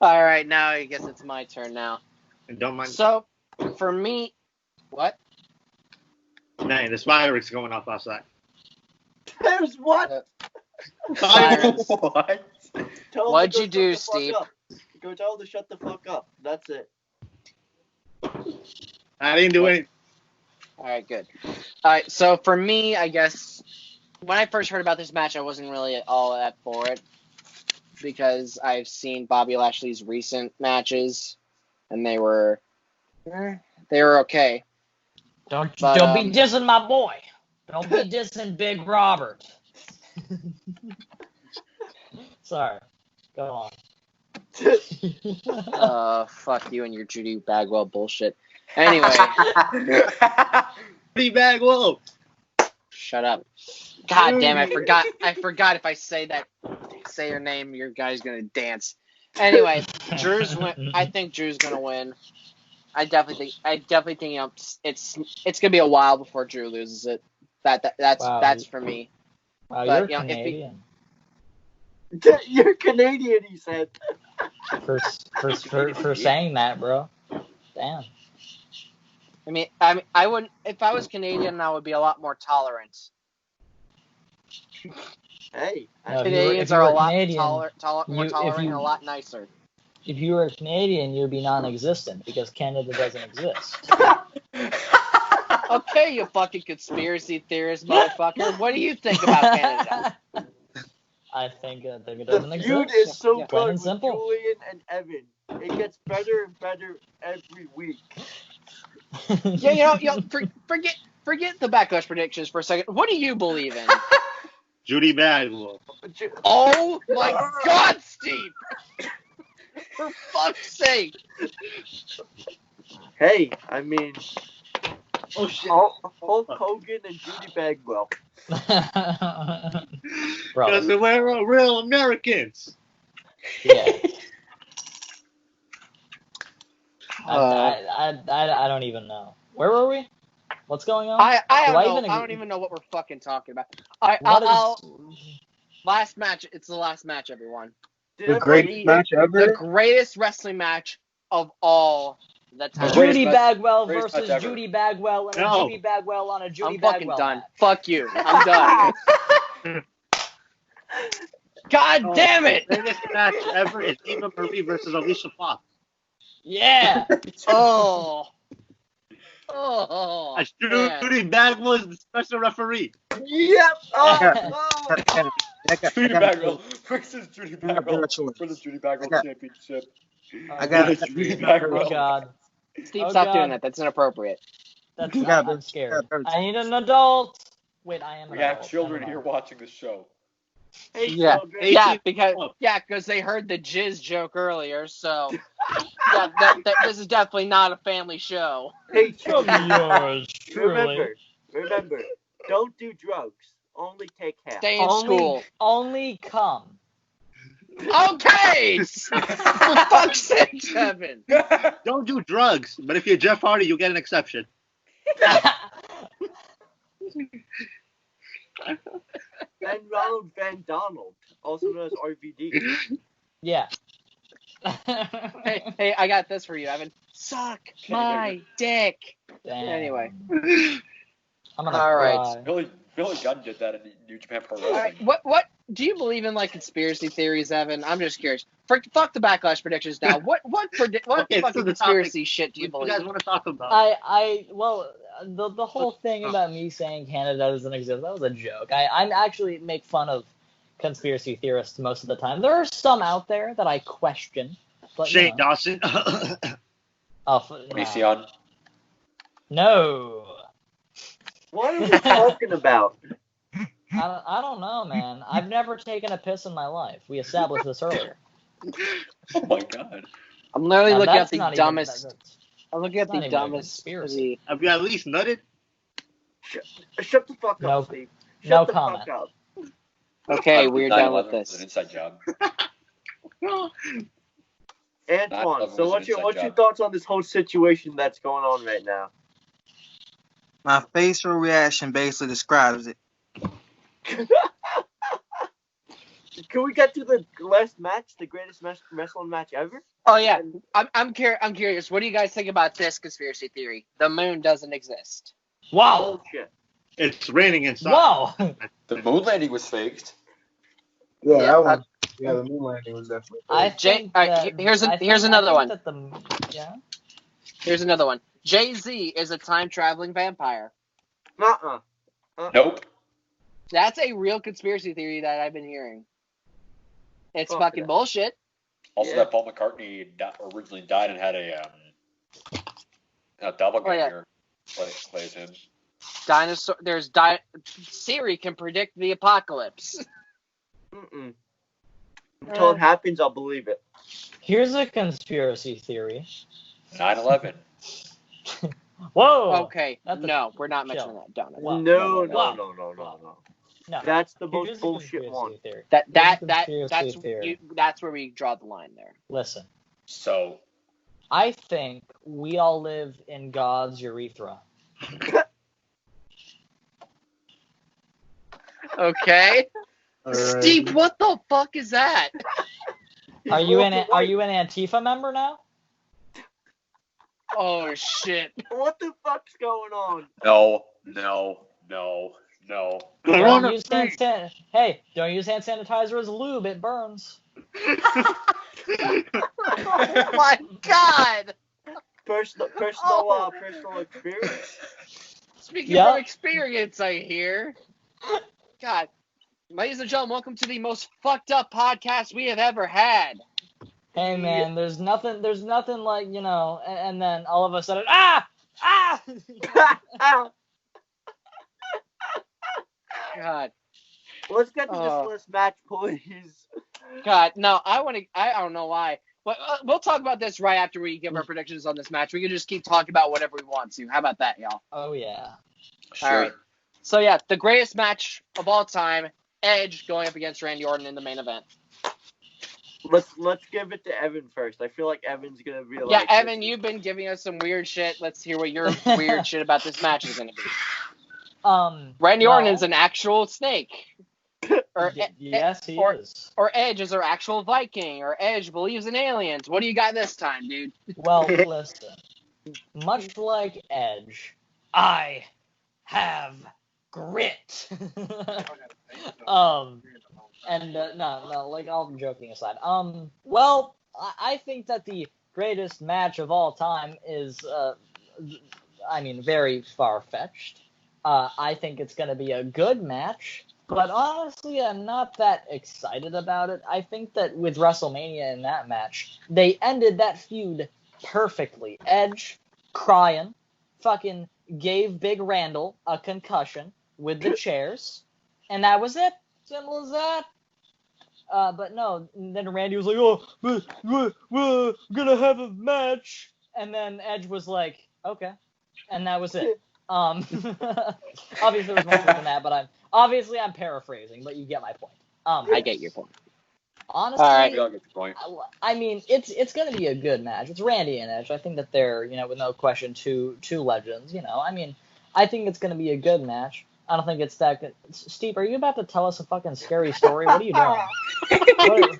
S2: All right, now I guess it's my turn now.
S7: And don't mind.
S2: So, for me, what?
S7: Man, the fireworks going off outside.
S1: There's what?
S2: Sirens.
S3: What?
S1: Tell him
S2: What'd
S1: to go
S2: you do,
S1: shut the fuck
S2: Steve?
S1: up. Go tell him to shut the fuck up. That's it.
S7: I didn't do anything.
S2: All right, good. All right, so for me, I guess when I first heard about this match, I wasn't really all that for it because I've seen Bobby Lashley's recent matches, and they were okay.
S5: Don't
S2: But,
S5: be dissing my boy. Don't be dissing Big Robert. Sorry. Go on.
S2: Fuck you and your Judy Bagwell bullshit. Anyway,
S7: Pretty bag, whoa.
S2: shut up. God damn, I forgot if I say your name, your guy's gonna dance. Anyway, I think Drew's gonna win. I definitely think it's gonna be a while before Drew loses it. That's for me.
S5: Wow,
S2: But,
S5: you're
S2: you know, if he-
S5: Canadian.
S1: You're Canadian, he said.
S5: For saying that, bro. Damn.
S2: I mean, I wouldn't. If I was Canadian, I would be a lot more tolerant.
S1: Hey,
S5: No,
S2: Canadians
S5: if you
S2: are
S5: were
S2: a lot
S5: Canadian,
S2: more tolerant and a lot nicer.
S5: If you were Canadian, you'd be non-existent because Canada doesn't exist.
S2: Okay, you fucking conspiracy theorist motherfucker. What do you think about Canada?
S5: I think it
S1: the
S5: doesn't exist.
S1: feud is so
S2: Yeah.
S5: Plain
S1: good
S5: and
S1: with
S5: simple.
S1: Julian and Evan. It gets better and better every week.
S2: Yeah, forget the Backlash predictions for a second. What do you believe in?
S7: Judy Bagwell.
S2: Oh my God, Steve! For fuck's sake!
S1: Hey, I mean,
S7: Oh shit.
S1: Hulk Hogan and Judy Bagwell.
S5: Bro,
S7: Because we're real Americans.
S5: yeah. I don't even know. Where were we? What's going on?
S2: I
S5: Do I
S2: don't know.
S5: even-
S2: I don't even know what we're fucking talking about. Last match. It's the last match, everyone.
S1: Did
S4: The
S1: everybody-
S4: greatest match
S2: The
S4: ever.
S2: greatest wrestling match of all the time.
S5: Judy
S3: Greatest
S5: Bagwell
S3: greatest
S5: versus
S3: match ever.
S5: Judy Bagwell and
S7: No.
S5: a Judy Bagwell on a Judy
S2: I'm fucking
S5: Bagwell
S2: done.
S5: match.
S2: Fuck you. I'm done. God damn it!
S7: The biggest match ever is Eva Marie versus Alicia Fox.
S5: Yeah.
S2: Oh.
S7: As
S2: Man.
S7: Judy Bagwell is the special referee.
S1: Yep.
S4: I
S1: Oh,
S3: Judy
S4: got
S3: Bagwell versus Judy
S4: I got a
S3: Bagwell
S4: choice.
S3: for the Judy Bagwell
S4: I got-
S3: Championship.
S4: I got-
S3: Judy Bagwell.
S5: Oh God.
S2: Steve,
S5: Oh,
S2: stop
S5: God.
S2: doing that. That's inappropriate.
S5: That's
S4: I got
S5: I'm
S4: a
S5: scared.
S4: better
S5: I need an adult. Wait, I am an
S3: We
S5: adult.
S3: have children
S5: Never
S3: here
S5: mind.
S3: watching the show.
S1: hey,
S2: Yeah.
S1: children.
S7: Hey,
S2: Yeah,
S7: Steve.
S2: because they heard the jizz joke earlier, so yeah, this is definitely not a family show.
S1: Hey,
S5: From
S1: children.
S5: yours truly.
S1: Remember, don't do drugs. Only take half.
S2: Stay in school.
S5: Only come.
S2: Okay! For fuck's sake, Kevin.
S7: Don't do drugs, but if you're Jeff Hardy, you get an exception.
S1: And Ronald Van Donald, also known as RVD.
S5: Yeah.
S2: Hey, I got this for you, Evan. Suck my dick.
S5: Damn.
S2: Anyway.
S5: I'm gonna
S2: All right.
S5: cry.
S3: Billy Gunn did that in New Japan Pro
S2: All right,
S3: Wrestling.
S2: what do you believe in, like, conspiracy theories, Evan? I'm just curious. Fuck the Backlash predictions now. What
S7: Okay,
S2: fucking
S7: so the
S2: conspiracy shit do you
S7: What do you guys
S2: believe?
S7: want to talk about?
S5: Well, the whole thing about me saying Canada doesn't exist, that was a joke. I actually make fun of conspiracy theorists most of the time. There are some out there that I question, but you
S7: Shane
S5: know.
S7: Dawson.
S3: Onision.
S5: No.
S1: What are we talking about?
S5: I don't know, man. I've never taken a piss in my life. We established this earlier.
S3: Oh my god.
S2: I'm literally
S5: Now,
S2: looking at
S5: that's
S2: the
S5: not even-
S2: dumbest.
S5: that's-
S2: I'm looking at
S5: not
S2: the
S5: even a
S2: dumbest.
S5: conspiracy.
S7: Have you at least nutted?
S1: Shut the fuck
S5: No-
S1: up, Steve. Shut
S5: no
S1: the
S5: comment.
S1: fuck up.
S2: Okay, we're done with
S3: 9/11
S2: this.
S3: was an inside job.
S1: Antoine, so
S3: was
S1: what's
S3: an
S1: your
S3: inside job.
S1: thoughts on this whole situation that's going on right now?
S8: My facial reaction basically describes it.
S1: Can we get to the last match, the greatest wrestling match ever?
S2: Oh yeah, I'm curious. What do you guys think about this conspiracy theory? The moon doesn't exist.
S5: Wow.
S1: Bullshit.
S7: It's raining inside.
S5: Wow.
S3: The moon landing was faked.
S4: Yeah,
S2: Yeah,
S4: that one. Yeah, the moon landing was definitely.
S5: I
S2: Jay-
S5: think
S2: all right,
S5: that,
S2: here's
S5: I
S2: another
S5: think
S2: one.
S5: That yeah.
S2: Here's another one. Jay-Z is a time-traveling vampire.
S1: Uh-uh.
S3: Nope.
S2: That's a real conspiracy theory that I've been hearing. It's
S1: Fuck
S2: fucking
S1: that.
S2: bullshit.
S3: Also,
S1: Yeah.
S3: that Paul McCartney originally died and had a doppelganger plays him.
S2: Dinosaur. Siri can predict the apocalypse.
S1: Mm-mm. Until it happens, I'll believe it.
S5: Here's a conspiracy theory.
S3: 9/11.
S5: Whoa.
S2: Okay,
S5: That's a-
S2: no, we're not
S5: chill.
S2: mentioning that. Don't.
S5: Wow.
S1: No.
S5: No.
S1: That's the
S5: Here's
S1: most
S5: a
S1: bullshit
S5: conspiracy
S1: one.
S5: theory.
S2: That's
S5: Conspiracy theory.
S2: That's where we draw the line there.
S5: Listen,
S3: So,
S5: I think we all live in God's urethra.
S2: Okay.
S4: Alright.
S2: Steve, what the fuck is that?
S5: Are you an Antifa member now?
S2: Oh shit.
S1: What the fuck's going on?
S3: no.
S5: Don't use Hey, don't use hand sanitizer as lube. It burns.
S2: Oh my god.
S1: Personal experience.
S2: Speaking
S5: Yep.
S2: from experience, I hear. God. Ladies and gentlemen, welcome to the most fucked up podcast we have ever had.
S5: Hey man, there's nothing like, and then all of a sudden, ah!
S2: God.
S1: Let's get to
S2: Oh.
S1: this last match, please.
S2: God, no, I don't know why. But we'll talk about this right after we give our predictions on this match. We can just keep talking about whatever we want to. How about that, y'all?
S5: Oh yeah.
S3: Sure.
S2: All right. So yeah, the greatest match of all time, Edge going up against Randy Orton in the main event.
S1: Let's give it to Evan first. I feel like Evan's gonna be
S2: Yeah,
S1: like.
S2: Evan, you've been giving us some weird shit. Let's hear what your weird shit about this match is going to be. Randy Orton is an actual snake. Or
S5: yes, he
S2: or-
S5: is.
S2: Or Edge is our actual Viking. Or Edge believes in aliens. What do you got this time, dude?
S5: Well, listen. Much like Edge, I have grit. No, like all joking aside. Well, I think that the greatest match of all time is, very far-fetched. I think it's going to be a good match, but honestly, I'm not that excited about it. I think that with WrestleMania in that match, they ended that feud perfectly. Edge crying, fucking gave Big Randall a concussion with the chairs, and that was it. Simple as that. But no, then Randy was like, we're gonna have a match. And then Edge was like, okay. And that was it. Obviously there was more than that, but I'm paraphrasing, but you get my point.
S2: I get your point.
S5: Honestly,
S2: All right.
S3: We all get the point.
S5: I mean, it's gonna be a good match. It's Randy and Edge. I think that they're, with no question, two legends. I mean, I think it's gonna be a good match. I don't think it's that good. Steve, are you about to tell us a fucking scary story? What are you doing?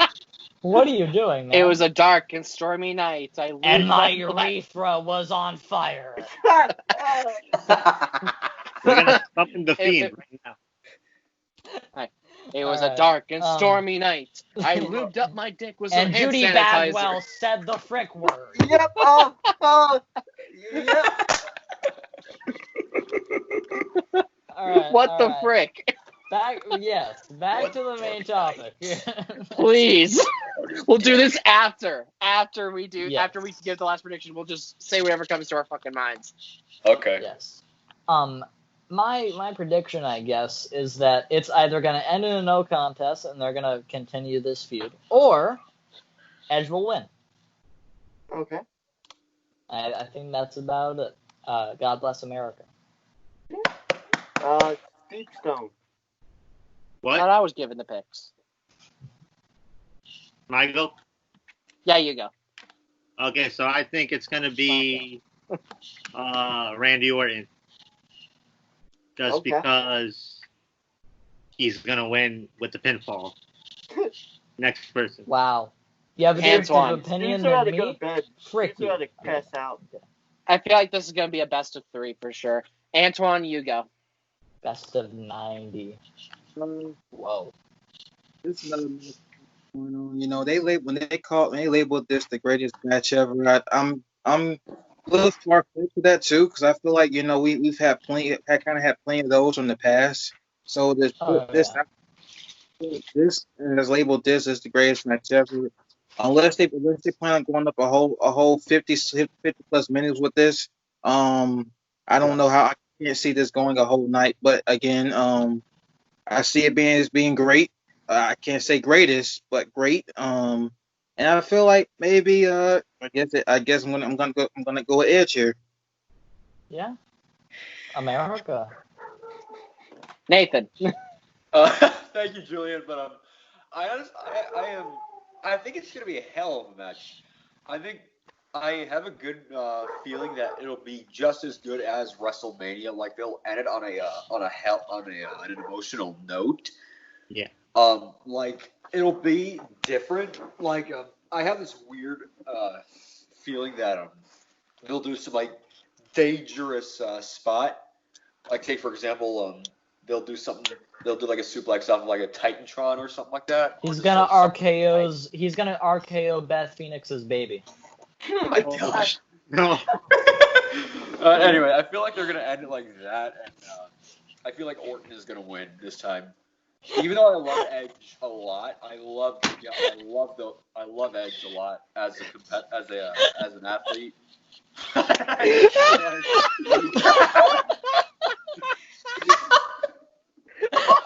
S5: What are you doing, man?
S2: It was a dark and stormy night.
S5: And my urethra was on fire.
S7: We're gonna stop in the Fiend right now.
S2: It was
S5: All
S2: a
S5: right.
S2: dark and stormy night. I lubed up my dick with some
S5: And
S2: hand
S5: Judy
S2: sanitizer.
S5: Bagwell said the frick word.
S1: Yep. Yep.
S5: All right.
S2: What the frick?
S5: Back to the main topic.
S2: Please. We'll do this after we give the last prediction. We'll just say whatever comes to our fucking minds.
S3: Okay.
S5: Yes. My prediction, I guess, is that it's either going to end in a no contest and they're going to continue this feud, or Edge will win.
S1: Okay.
S5: I think that's about it. God bless America.
S1: Deep Stone.
S7: What?
S2: Thought I was giving the picks.
S7: Michael?
S2: Yeah, you go.
S7: Okay, so I think it's gonna be Randy Orton. Just
S1: Okay.
S7: because he's gonna win with the pinfall. Next person.
S5: Wow. You have a different
S2: Antwan.
S5: opinion
S1: Dudes are about
S5: than
S1: to go to
S5: me?
S1: bed.
S5: Frick
S1: Dudes are about
S5: you.
S1: to pass out.
S2: I feel like this is going to be a best of 3 for sure. Antwan, you go.
S5: Best of 90. Whoa.
S8: This is another match going on. You know, when they labeled this the greatest match ever. I'm a little far fetched with that too, because I feel like we've had plenty of those in the past. So
S5: Oh,
S8: this
S5: yeah.
S8: this has labeled this as the greatest match ever. Unless they plan on going up a whole 50 plus minutes with this. I don't know how. I can't see this going a whole night, but again, I see it being great. I can't say greatest, but great. And I feel like maybe I guess I'm gonna go with Edge here.
S5: Yeah. America.
S2: Nathan.
S3: Thank you, Julian. But I think it's gonna be a hell of a match. I think I have a good feeling that it'll be just as good as WrestleMania. Like they'll end it on an emotional note.
S7: Yeah.
S3: Like it'll be different. Like I have this weird feeling that they'll do some like dangerous spot. Like take for example, they'll do something. They'll do like a suplex off of like a Titantron or something like that.
S5: He's gonna RKO Beth Phoenix's baby.
S3: Oh my gosh.
S7: No.
S3: Anyway, I feel like they're gonna end it like that, and I feel like Orton is gonna win this time. Even though I love Edge a lot, I love Edge a lot as an athlete.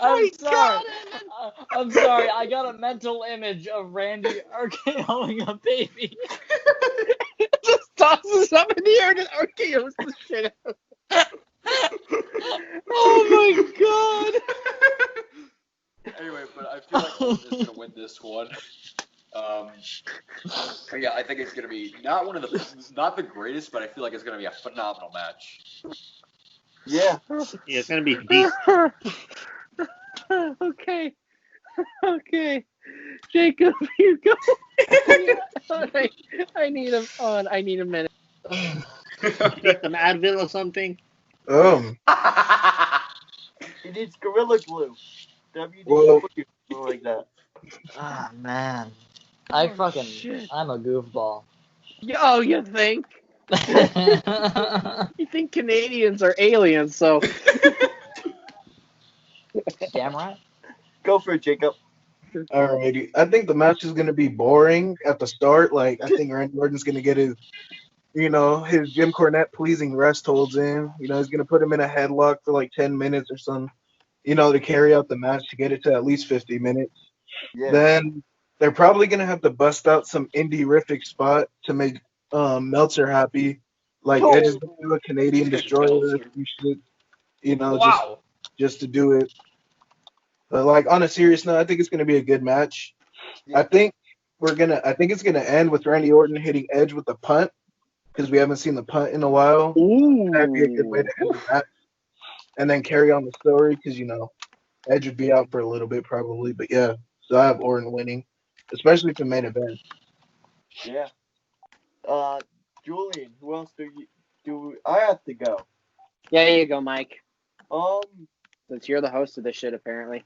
S5: I'm sorry. I got a mental image of Randy RKOing a baby.
S2: Just tosses up in the air and RKO's the shit out. Oh my god.
S3: Anyway, but I feel like Orton is gonna win this one. Yeah, I think it's gonna be not the greatest, but I feel like it's gonna be a phenomenal match.
S1: Yeah.
S7: Yeah, it's gonna be decent.
S2: Okay. Jacob, you go. I need a minute.
S7: Take some Advil or something.
S1: He needs Gorilla Glue.
S4: Well-
S1: WD-40 like that.
S5: Ah, man.
S2: Oh,
S5: I'm a goofball.
S2: Oh, you think? You think Canadians are aliens, so.
S5: Damn right.
S1: Go for it, Jacob.
S4: Alrighty. I think the match is gonna be boring at the start. Like I think Randy Orton's gonna get his Jim Cornette pleasing rest holds in. He's gonna put him in a headlock for like 10 minutes or something. To carry out the match to get it to at least 50 minutes.
S1: Yeah.
S4: Then they're probably gonna have to bust out some indie-rific spot to make Meltzer happy. Like Edge is gonna do a Canadian Destroyer or some shit.
S5: Wow.
S4: Just to do it. But like on a serious note, I think it's gonna be a good match.
S1: Yeah.
S4: I think it's gonna end with Randy Orton hitting Edge with the punt because we haven't seen the punt in a while.
S2: Ooh.
S4: That'd be a good way to end the match, and then carry on the story because Edge would be out for a little bit probably. But yeah, so I have Orton winning, especially for main event.
S1: Yeah. Julian, who else do I have to go?
S2: Yeah, there you go, Mike.
S1: Since
S2: you're the host of this shit, apparently.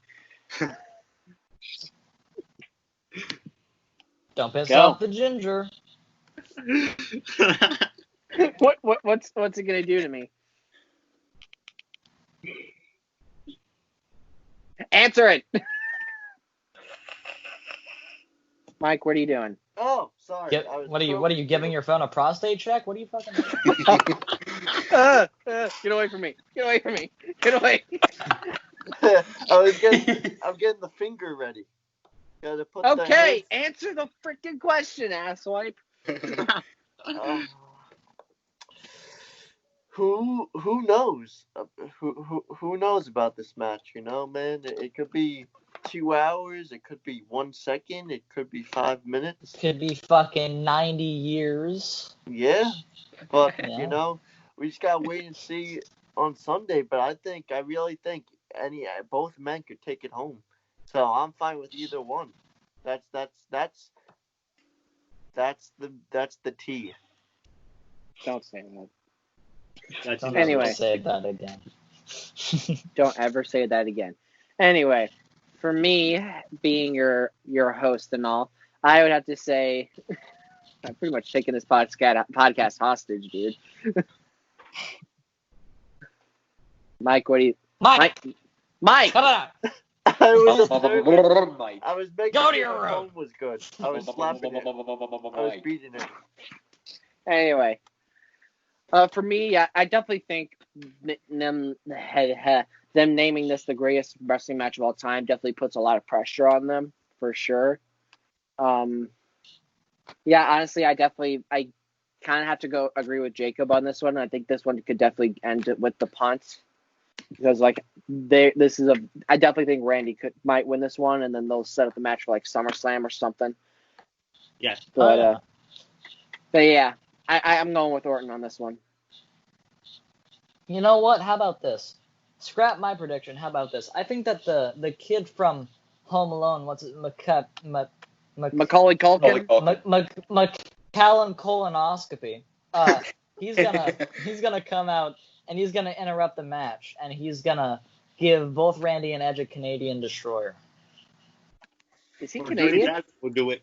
S5: Don't piss
S2: Go.
S5: off the ginger.
S2: What's it gonna do to me? Answer it. Mike, what are you doing?
S1: Oh, sorry.
S5: What are you giving your phone a prostate check? What are you fucking
S2: Get away from me. Get away from me. Get away.
S1: I'm getting the finger ready. Gotta put
S2: Okay, answer the freaking question, asswipe.
S1: Who knows? Who knows about this match? Man, it could be 2 hours. It could be 1 second. It could be 5 minutes.
S5: Could be fucking 90 years.
S1: Yeah, but
S5: Yeah.
S1: we just gotta wait and see on Sunday. But I really think both men could take it home. So I'm fine with either one. That's the T.
S2: Don't say that.
S7: That's
S5: Don't
S7: enough.
S2: Anyway.
S5: ever say that again.
S2: Don't ever say that again. Anyway, for me, being your host and all, I would have to say I'm pretty much taking this podcast hostage, dude. Mike, what do you...
S5: Mike,
S2: Mike!
S5: come on.
S1: I was
S3: Mike.
S1: I was making
S5: Go to
S1: sure
S5: your
S1: my
S5: room.
S1: phone was good. I was slapping it. I was beating it.
S2: Anyway, for me, yeah, I definitely think them naming this the greatest wrestling match of all time definitely puts a lot of pressure on them, for sure. Yeah, honestly, I kind of have to agree with Jacob on this one. I think this one could definitely end it with the punt. Because I definitely think Randy might win this one, and then they'll set up the match for like SummerSlam or something.
S7: Yes.
S2: But yeah, I'm going with Orton on this one.
S5: You know what? How about this? Scrap my prediction. How about this? I think that the kid from Home Alone, what's it,
S2: Macaulay Culkin.
S5: McCallum colonoscopy. He's gonna come out and he's gonna interrupt the match and he's gonna give both Randy and Edge a Canadian destroyer.
S2: Is he
S7: We're
S2: Canadian?
S7: doing that, we'll do it.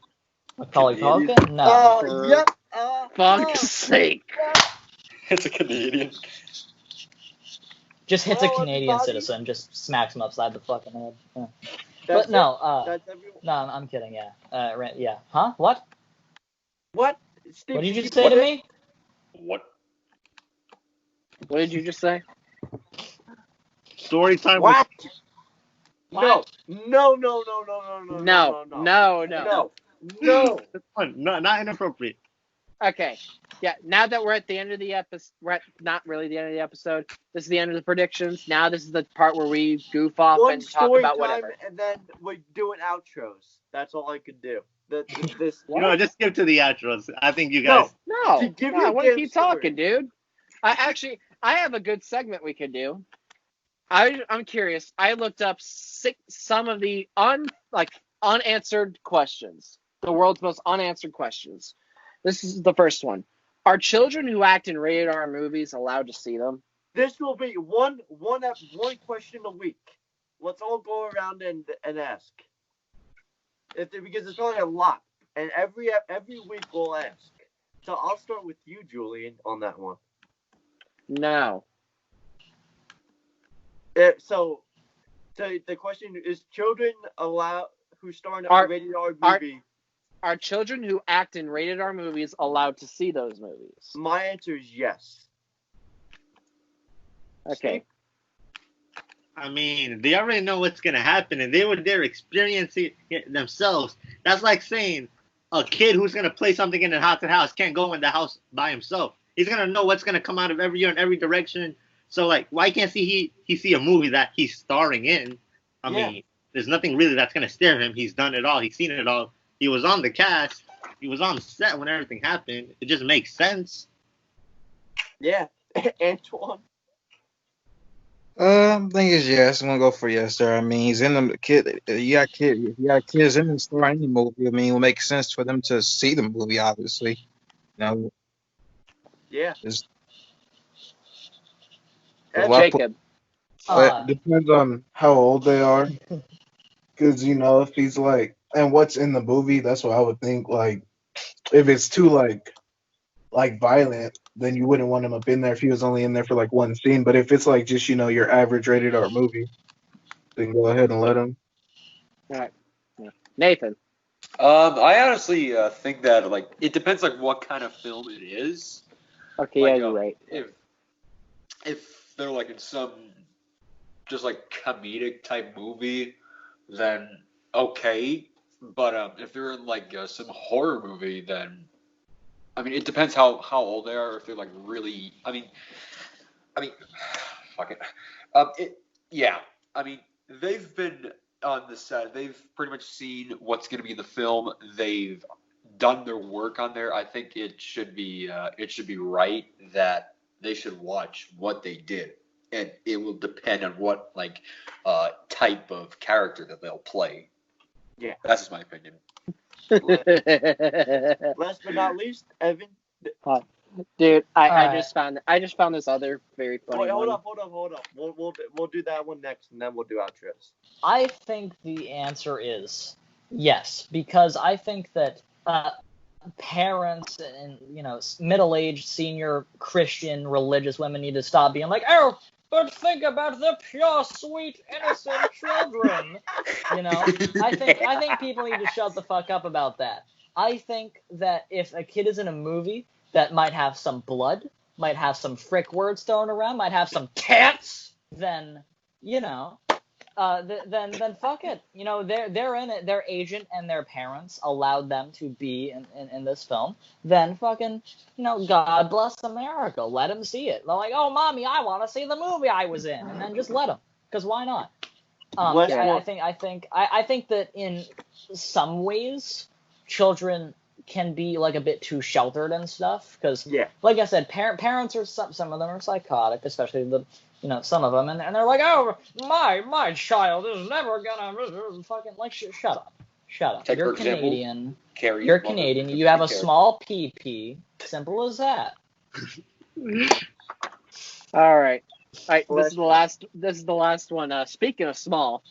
S5: Macaulay
S3: Canadian?
S5: Culkin? No.
S1: Yep.
S2: Fuck's sake!
S3: It's a Canadian.
S5: Just hits a
S1: Hello,
S5: Canadian
S1: everybody.
S5: citizen, just smacks him upside the fucking head. Yeah.
S1: That's
S5: But no,
S1: That's everyone.
S5: no, I'm kidding. Yeah, yeah. Huh? What?
S1: What? Steve,
S5: What did you just
S1: put
S5: say to
S1: it-
S5: me?
S3: What?
S2: What did you just say?
S7: Story time.
S1: What?
S5: What?
S1: No.
S2: No.
S1: No.
S7: With fun. No, not inappropriate.
S2: Okay. Yeah, now that we're at the end of the episode, not really the end of the episode. This is the end of the predictions. Now this is the part where we goof off
S1: One
S2: and talk
S1: story
S2: about
S1: time,
S2: whatever.
S1: and then we're doing outros. That's all I could do. This.
S7: You know, just skip to the outros. I think you guys.
S2: No,
S1: Give
S2: no,
S1: me
S2: I
S1: a
S2: want to
S1: damn
S2: keep
S1: story.
S2: talking, dude. I have a good segment we could do. I'm curious. I looked up some of the unanswered questions, the world's most unanswered questions. This is the first one. Are children who act in rated R movies allowed to see them?
S1: This will be one question a week. Let's all go around and ask. Because it's only a lot, and every week we'll ask. So I'll start with you, Julian, on that one.
S2: No.
S1: So the question is: children who star in a rated R movie.
S2: Are children who act in rated R movies allowed to see those movies?
S1: My answer is yes.
S2: Okay.
S7: I mean, they already know what's gonna happen, and they were there experiencing it themselves. That's like saying a kid who's gonna play something in a haunted house can't go in the house by himself. He's gonna know what's gonna come out of every year in every direction. So, like, why can't he see a movie that he's starring in? I mean, there's nothing really that's gonna scare him. He's done it all. He's seen it all. He was on the cast. He was on set when everything happened. It just makes sense.
S1: Yeah, Antwan.
S8: I think it's yes. I'm gonna go for yes, sir. I mean, he's in the kid. You got kids in the store any movie. I mean, it will make sense for them to see the movie. Obviously, you know.
S1: Yeah.
S2: Jacob.
S8: It depends on how old they are. Because if he's like, and what's in the movie, that's what I would think. Like, if it's too like violent, then you wouldn't want him up in there if he was only in there for like one scene. But if it's like just your average rated R movie, then go ahead and let him.
S2: All right. Nathan.
S3: I honestly think that it depends what kind of film it is.
S2: Okay, yeah, you're right.
S3: If they're in some just comedic type movie, then okay. But if they're in some horror movie, then I mean it depends how old they are. If they're really, I mean, fuck it. Yeah. I mean, they've been on the set. They've pretty much seen what's going to be in the film. They've done their work on there. I think it should be right that they should watch what they did. and it will depend on what type of character that they'll play.
S1: Yeah.
S3: That's just my opinion.
S1: Last but not least, Evan.
S2: Dude, I
S5: Alright.
S2: just found this other very funny
S1: Wait, hold
S2: one.
S1: up. We'll do that one next, and then we'll do outros.
S5: I think the answer is yes, because I think that parents and middle-aged senior Christian religious women need to stop being like, oh, but think about the pure, sweet, innocent children. I think people need to shut the fuck up about that. I think that if a kid is in a movie that might have some blood, might have some frick words thrown around, might have some cats, then then fuck it. They're in it. Their agent and their parents allowed them to be in this film. Then fucking, God bless America. Let them see it. They're like, oh, mommy, I want to see the movie I was in, and then just let them, because why not? I think that in some ways, children can be like a bit too sheltered and stuff, because like I said, parents are some of them are psychotic, especially the some of them, and they're like, oh, my child is never gonna fucking shut up.
S3: Take,
S5: You're
S3: for example,
S5: Canadian.
S3: Carrie's
S5: You're
S3: mother
S5: Canadian.
S3: could
S5: You have a
S3: be Carrie.
S5: small PP. Simple as that.
S2: All right. This is the last one. Speaking of small,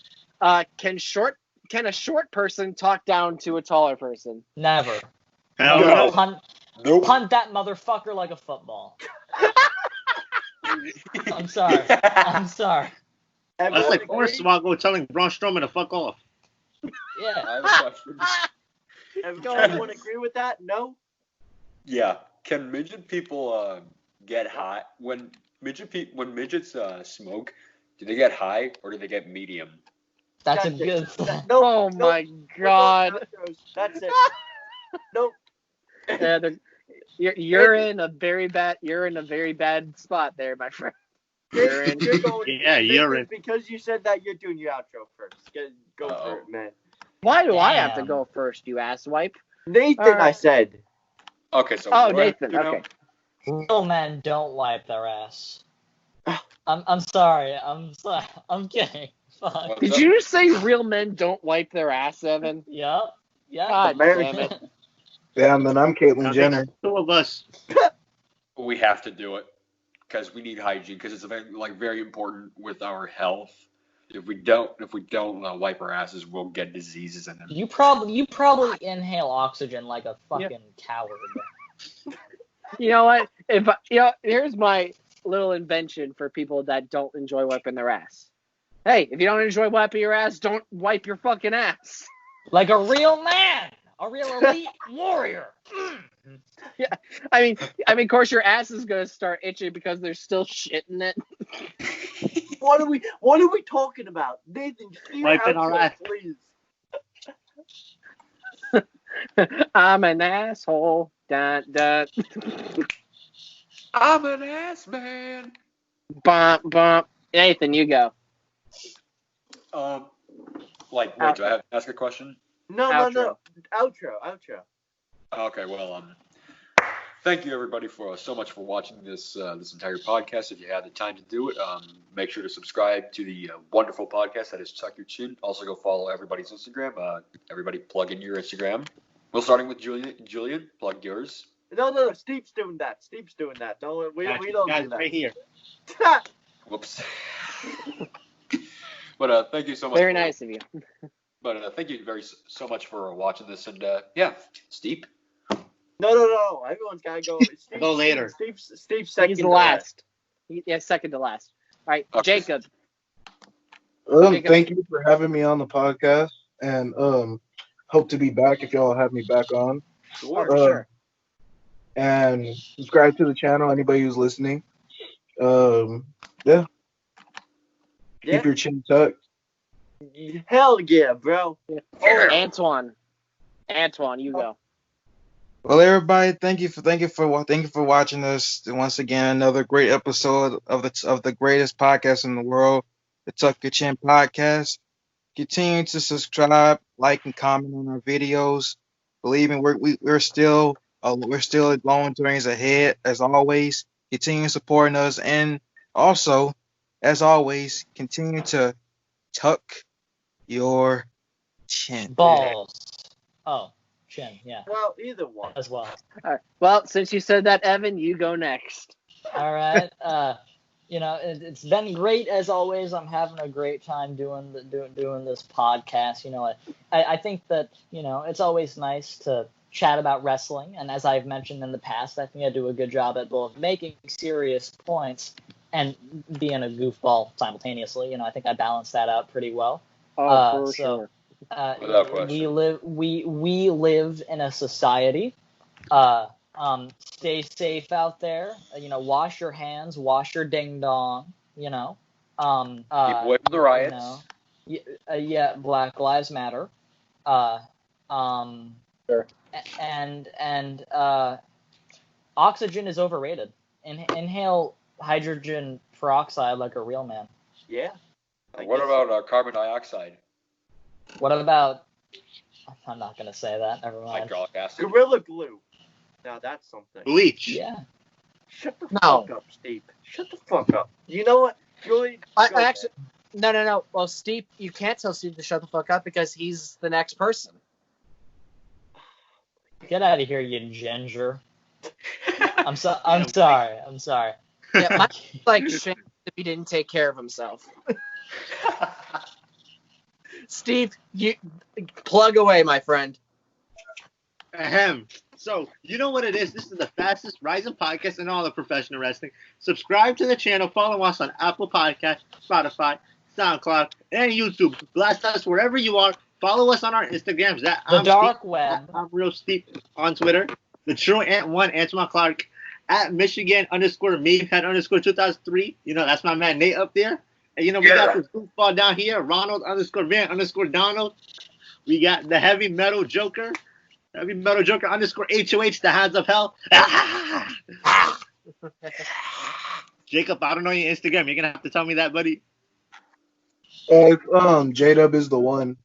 S2: can a short person talk down to a taller person?
S5: Never.
S7: Hell
S3: No.
S7: no.
S3: Nope.
S5: Punt that motherfucker like a football. I'm sorry.
S7: That's like Hornswoggle telling Braun Strowman to fuck off.
S5: Yeah.
S3: I have a question.
S1: Everyone agree with that? No?
S3: Yeah. Can midget people get high when midgets smoke? Do they get high or do they get medium?
S5: That's a good.
S2: Oh my God.
S1: That's it. Nope.
S2: Yeah, you're in a very bad spot there, my friend.
S1: You're going.
S7: Yeah, you're in.
S1: Because you said that, you're doing your outro first. Go
S3: Uh-oh.
S1: for it, man.
S2: Why do I have to
S5: Damn.
S2: go first, you asswipe?
S1: Nathan,
S2: All right.
S1: I said.
S3: Okay, so
S2: Oh,
S3: what do I have to
S2: Nathan.
S3: do now?
S2: Okay.
S5: Real men don't wipe their ass. I'm sorry. I'm kidding. Fuck.
S3: What's
S2: Did
S3: up?
S2: you say real men don't wipe their ass, Evan?
S5: Yeah.
S2: God
S1: American.
S2: damn it.
S4: Damn, then I'm Caitlyn
S7: Now,
S4: Jenner.
S7: there's two of us.
S3: We have to do it because we need hygiene because it's very important with our health. If we don't wipe our asses, we'll get diseases and then.
S5: You probably inhale oxygen like a fucking coward.
S2: You know what? Here's my little invention for people that don't enjoy wiping their ass. Hey, if you don't enjoy wiping your ass, don't wipe your fucking ass.
S5: Like a real man, a real elite warrior.
S2: Yeah, I mean, of course, your ass is gonna start itching because there's still shit in it.
S1: What are we talking about? Nathan, just do your
S7: Wiping our
S1: outro,
S7: ass.
S1: please.
S2: I'm an asshole. Dun, dun.
S3: I'm an ass man.
S2: Bump, bump. Nathan, you go.
S3: Wait, do I have to ask a question?
S1: No. Outro.
S3: Okay, well, thank you everybody for so much for watching this entire podcast. If you had the time to do it, make sure to subscribe to the wonderful podcast that is Tuck Your Chin. Also, go follow everybody's Instagram. Everybody, plug in your Instagram. We're starting with Julian. Julian, plug yours.
S1: No. Steve's doing that. Don't we don't do
S7: Guys,
S1: that.
S7: right here.
S3: Whoops. But thank you so much.
S2: Very nice of you.
S3: But thank you so much for watching this, and Steve.
S1: No. Everyone's gotta go.
S7: Go later.
S1: Steve's second.
S2: He's the
S1: to
S2: last. Second to last. All right,
S3: Okay.
S2: Jacob.
S4: Thank you for having me on the podcast, and hope to be back if y'all have me back on.
S1: Sure.
S2: Sure.
S4: And subscribe to the channel. Anybody who's listening. Keep your chin tucked.
S1: Hell yeah, bro.
S2: Antwan, you go.
S8: Well, everybody, thank you for watching us once again. Another great episode of the greatest podcast in the world, the Tuck Your Chin podcast. Continue to subscribe, like, and comment on our videos. Believe me, we're still long journeys ahead as always. Continue supporting us, and also as always, continue to tuck your chin.
S5: Balls. Oh, chin. Yeah,
S1: Well, either one.
S5: as well.
S2: All right. Well, since you said that, Evan, you go next.
S5: All right. It's been great as always. I'm having a great time doing this podcast. I think that it's always nice to chat about wrestling, and as I've mentioned in the past, I think I do a good job at both making serious points and being a goofball simultaneously. I think I balance that out pretty well.
S2: For sure.
S3: Without question.
S5: We live in a society. Stay safe out there. Wash your hands, wash your ding dong.
S3: Keep away from the riots.
S5: Yeah, Black Lives Matter.
S2: Sure.
S5: And oxygen is overrated. Inhale hydrogen peroxide like a real man.
S1: Yeah.
S3: What about carbon dioxide?
S5: What about? I'm not gonna say that. Never mind.
S3: Hydraulic acid.
S1: Gorilla Glue? Now that's something.
S7: Bleach.
S5: Yeah.
S1: Shut the
S2: No.
S1: fuck up, Steve. Shut the fuck up. You know what, Julian?
S2: I
S1: go
S2: actually, no. Well, Steve, you can't tell Steve to shut the fuck up because he's the next person.
S5: Get out of here, you ginger. I'm sorry.
S2: Yeah, Mike's like shame if he didn't take care of himself. Steve, you plug away, my friend.
S7: Ahem. So, you know what it is. This is the fastest rising podcast in all of professional wrestling. Subscribe to the channel. Follow us on Apple Podcasts, Spotify, SoundCloud, and YouTube. Blast us wherever you are. Follow us on our Instagrams.
S5: The dark web.
S7: I'm Real Steve on Twitter. The True Antwan, Antwan Clark. At Michigan _meathead _2003. That's my man Nate up there. And we got this goofball down here, Ronald _Van _Donald. We got the Heavy Metal Joker _HOH, the Hands of Hell. Jacob, I don't know your Instagram. You're gonna have to tell me that, buddy.
S4: J-Dub is the one.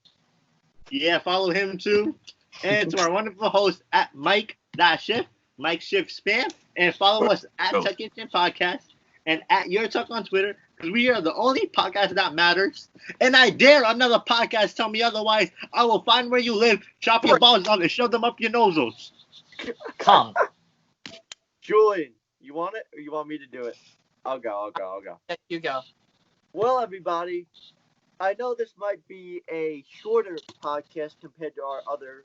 S7: Yeah, follow him too. And to our wonderful host at Mike.Shift, Mike Shift Spam, and follow us at Tuck Kitchen Podcast and at Your Tuck on Twitter, because we are the only podcast that matters. And I dare another podcast tell me otherwise. I will find where you live, chop your balls off, and shove them up your noses.
S5: Come.
S1: Julian, you want it or you want me to do it? I'll go.
S2: Yeah, you go.
S1: Well, everybody, I know this might be a shorter podcast compared to our other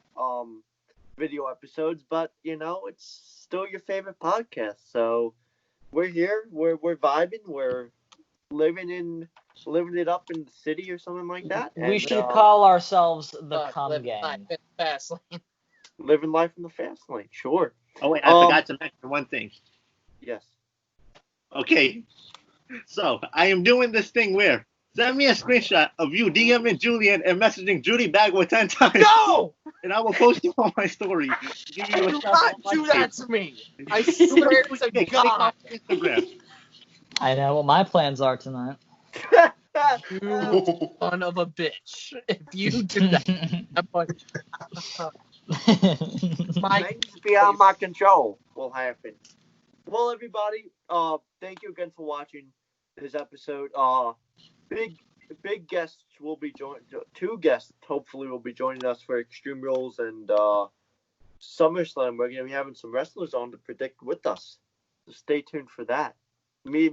S1: video episodes, but it's still your favorite podcast. So we're here, we're vibing, we're living it up in the city or something like that.
S5: We should call ourselves the Cum Gang.
S2: Fast lane.
S1: Living life in the fast lane, sure.
S7: Oh, wait, I forgot to mention one thing.
S1: Yes.
S7: Okay, so I am doing this thing where send me a screenshot of you DMing Julian and messaging Judy Bagwell 10 times.
S2: No!
S7: And I will post you on my story. Give you a
S2: Do
S7: shout
S2: not
S7: on my
S2: do that
S7: page.
S2: to me. I swear to
S7: Okay, click
S2: God.
S7: on Instagram.
S5: I know what my plans are tonight.
S2: You son of a bitch. If you do that, Mike,
S1: Things beyond my control will happen. Well, everybody, thank you again for watching this episode. Big guests will be joining. 2 guests hopefully will be joining us for Extreme Rules and SummerSlam. We're gonna be having some wrestlers on to predict with us. So stay tuned for that. Me.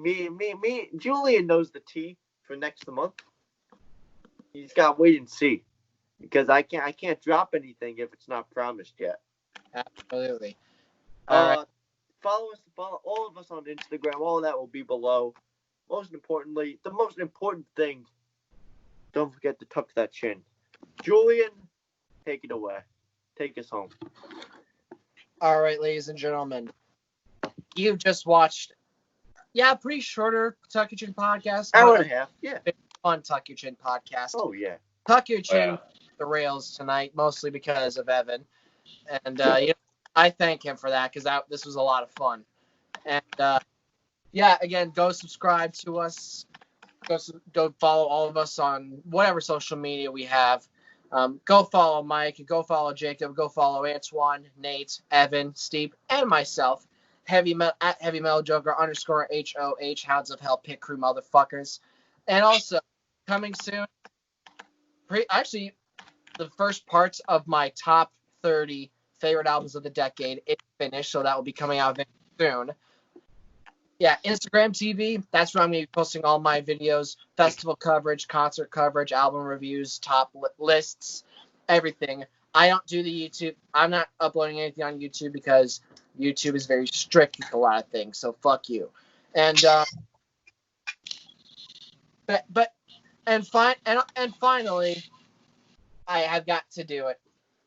S1: Julian knows the tea for next month. He's got to wait and see because I can't drop anything if it's not promised yet.
S2: absolutely. All right.
S1: Follow all of us on Instagram. All of that will be below. Most importantly, the most important thing, don't forget to tuck that chin. Julian, take it away. Take us home.
S2: All right, ladies and gentlemen. You've just watched, pretty shorter Tuck Your Chin podcast.
S1: Hour and a half. Yeah.
S2: Fun Tuck Your Chin podcast.
S1: Oh, yeah.
S2: Tuck Your Chin the rails tonight, mostly because of Evan. And, I thank him for that because this was a lot of fun. And, again, go subscribe to us. Go follow all of us on whatever social media we have. Go follow Mike. Go follow Jacob. Go follow Antwan, Nate, Evan, Steve, and myself. Heavy Metal Joker _HOH, Hounds of Hell Pit Crew motherfuckers. And also, coming soon, actually, the first parts of my top 30 favorite albums of the decade is finished, so that will be coming out very soon. Yeah, Instagram TV, that's where I'm going to be posting all my videos, festival coverage, concert coverage, album reviews, top lists, everything. I don't do the YouTube. I'm not uploading anything on YouTube because YouTube is very strict with a lot of things, so fuck you. And finally, I have got to do it.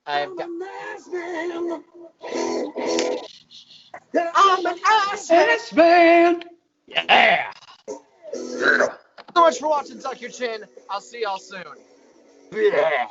S2: I'm an ass man.
S3: Yeah.
S2: So much for watching Tuck Your Chin. I'll see y'all soon.
S3: Yeah.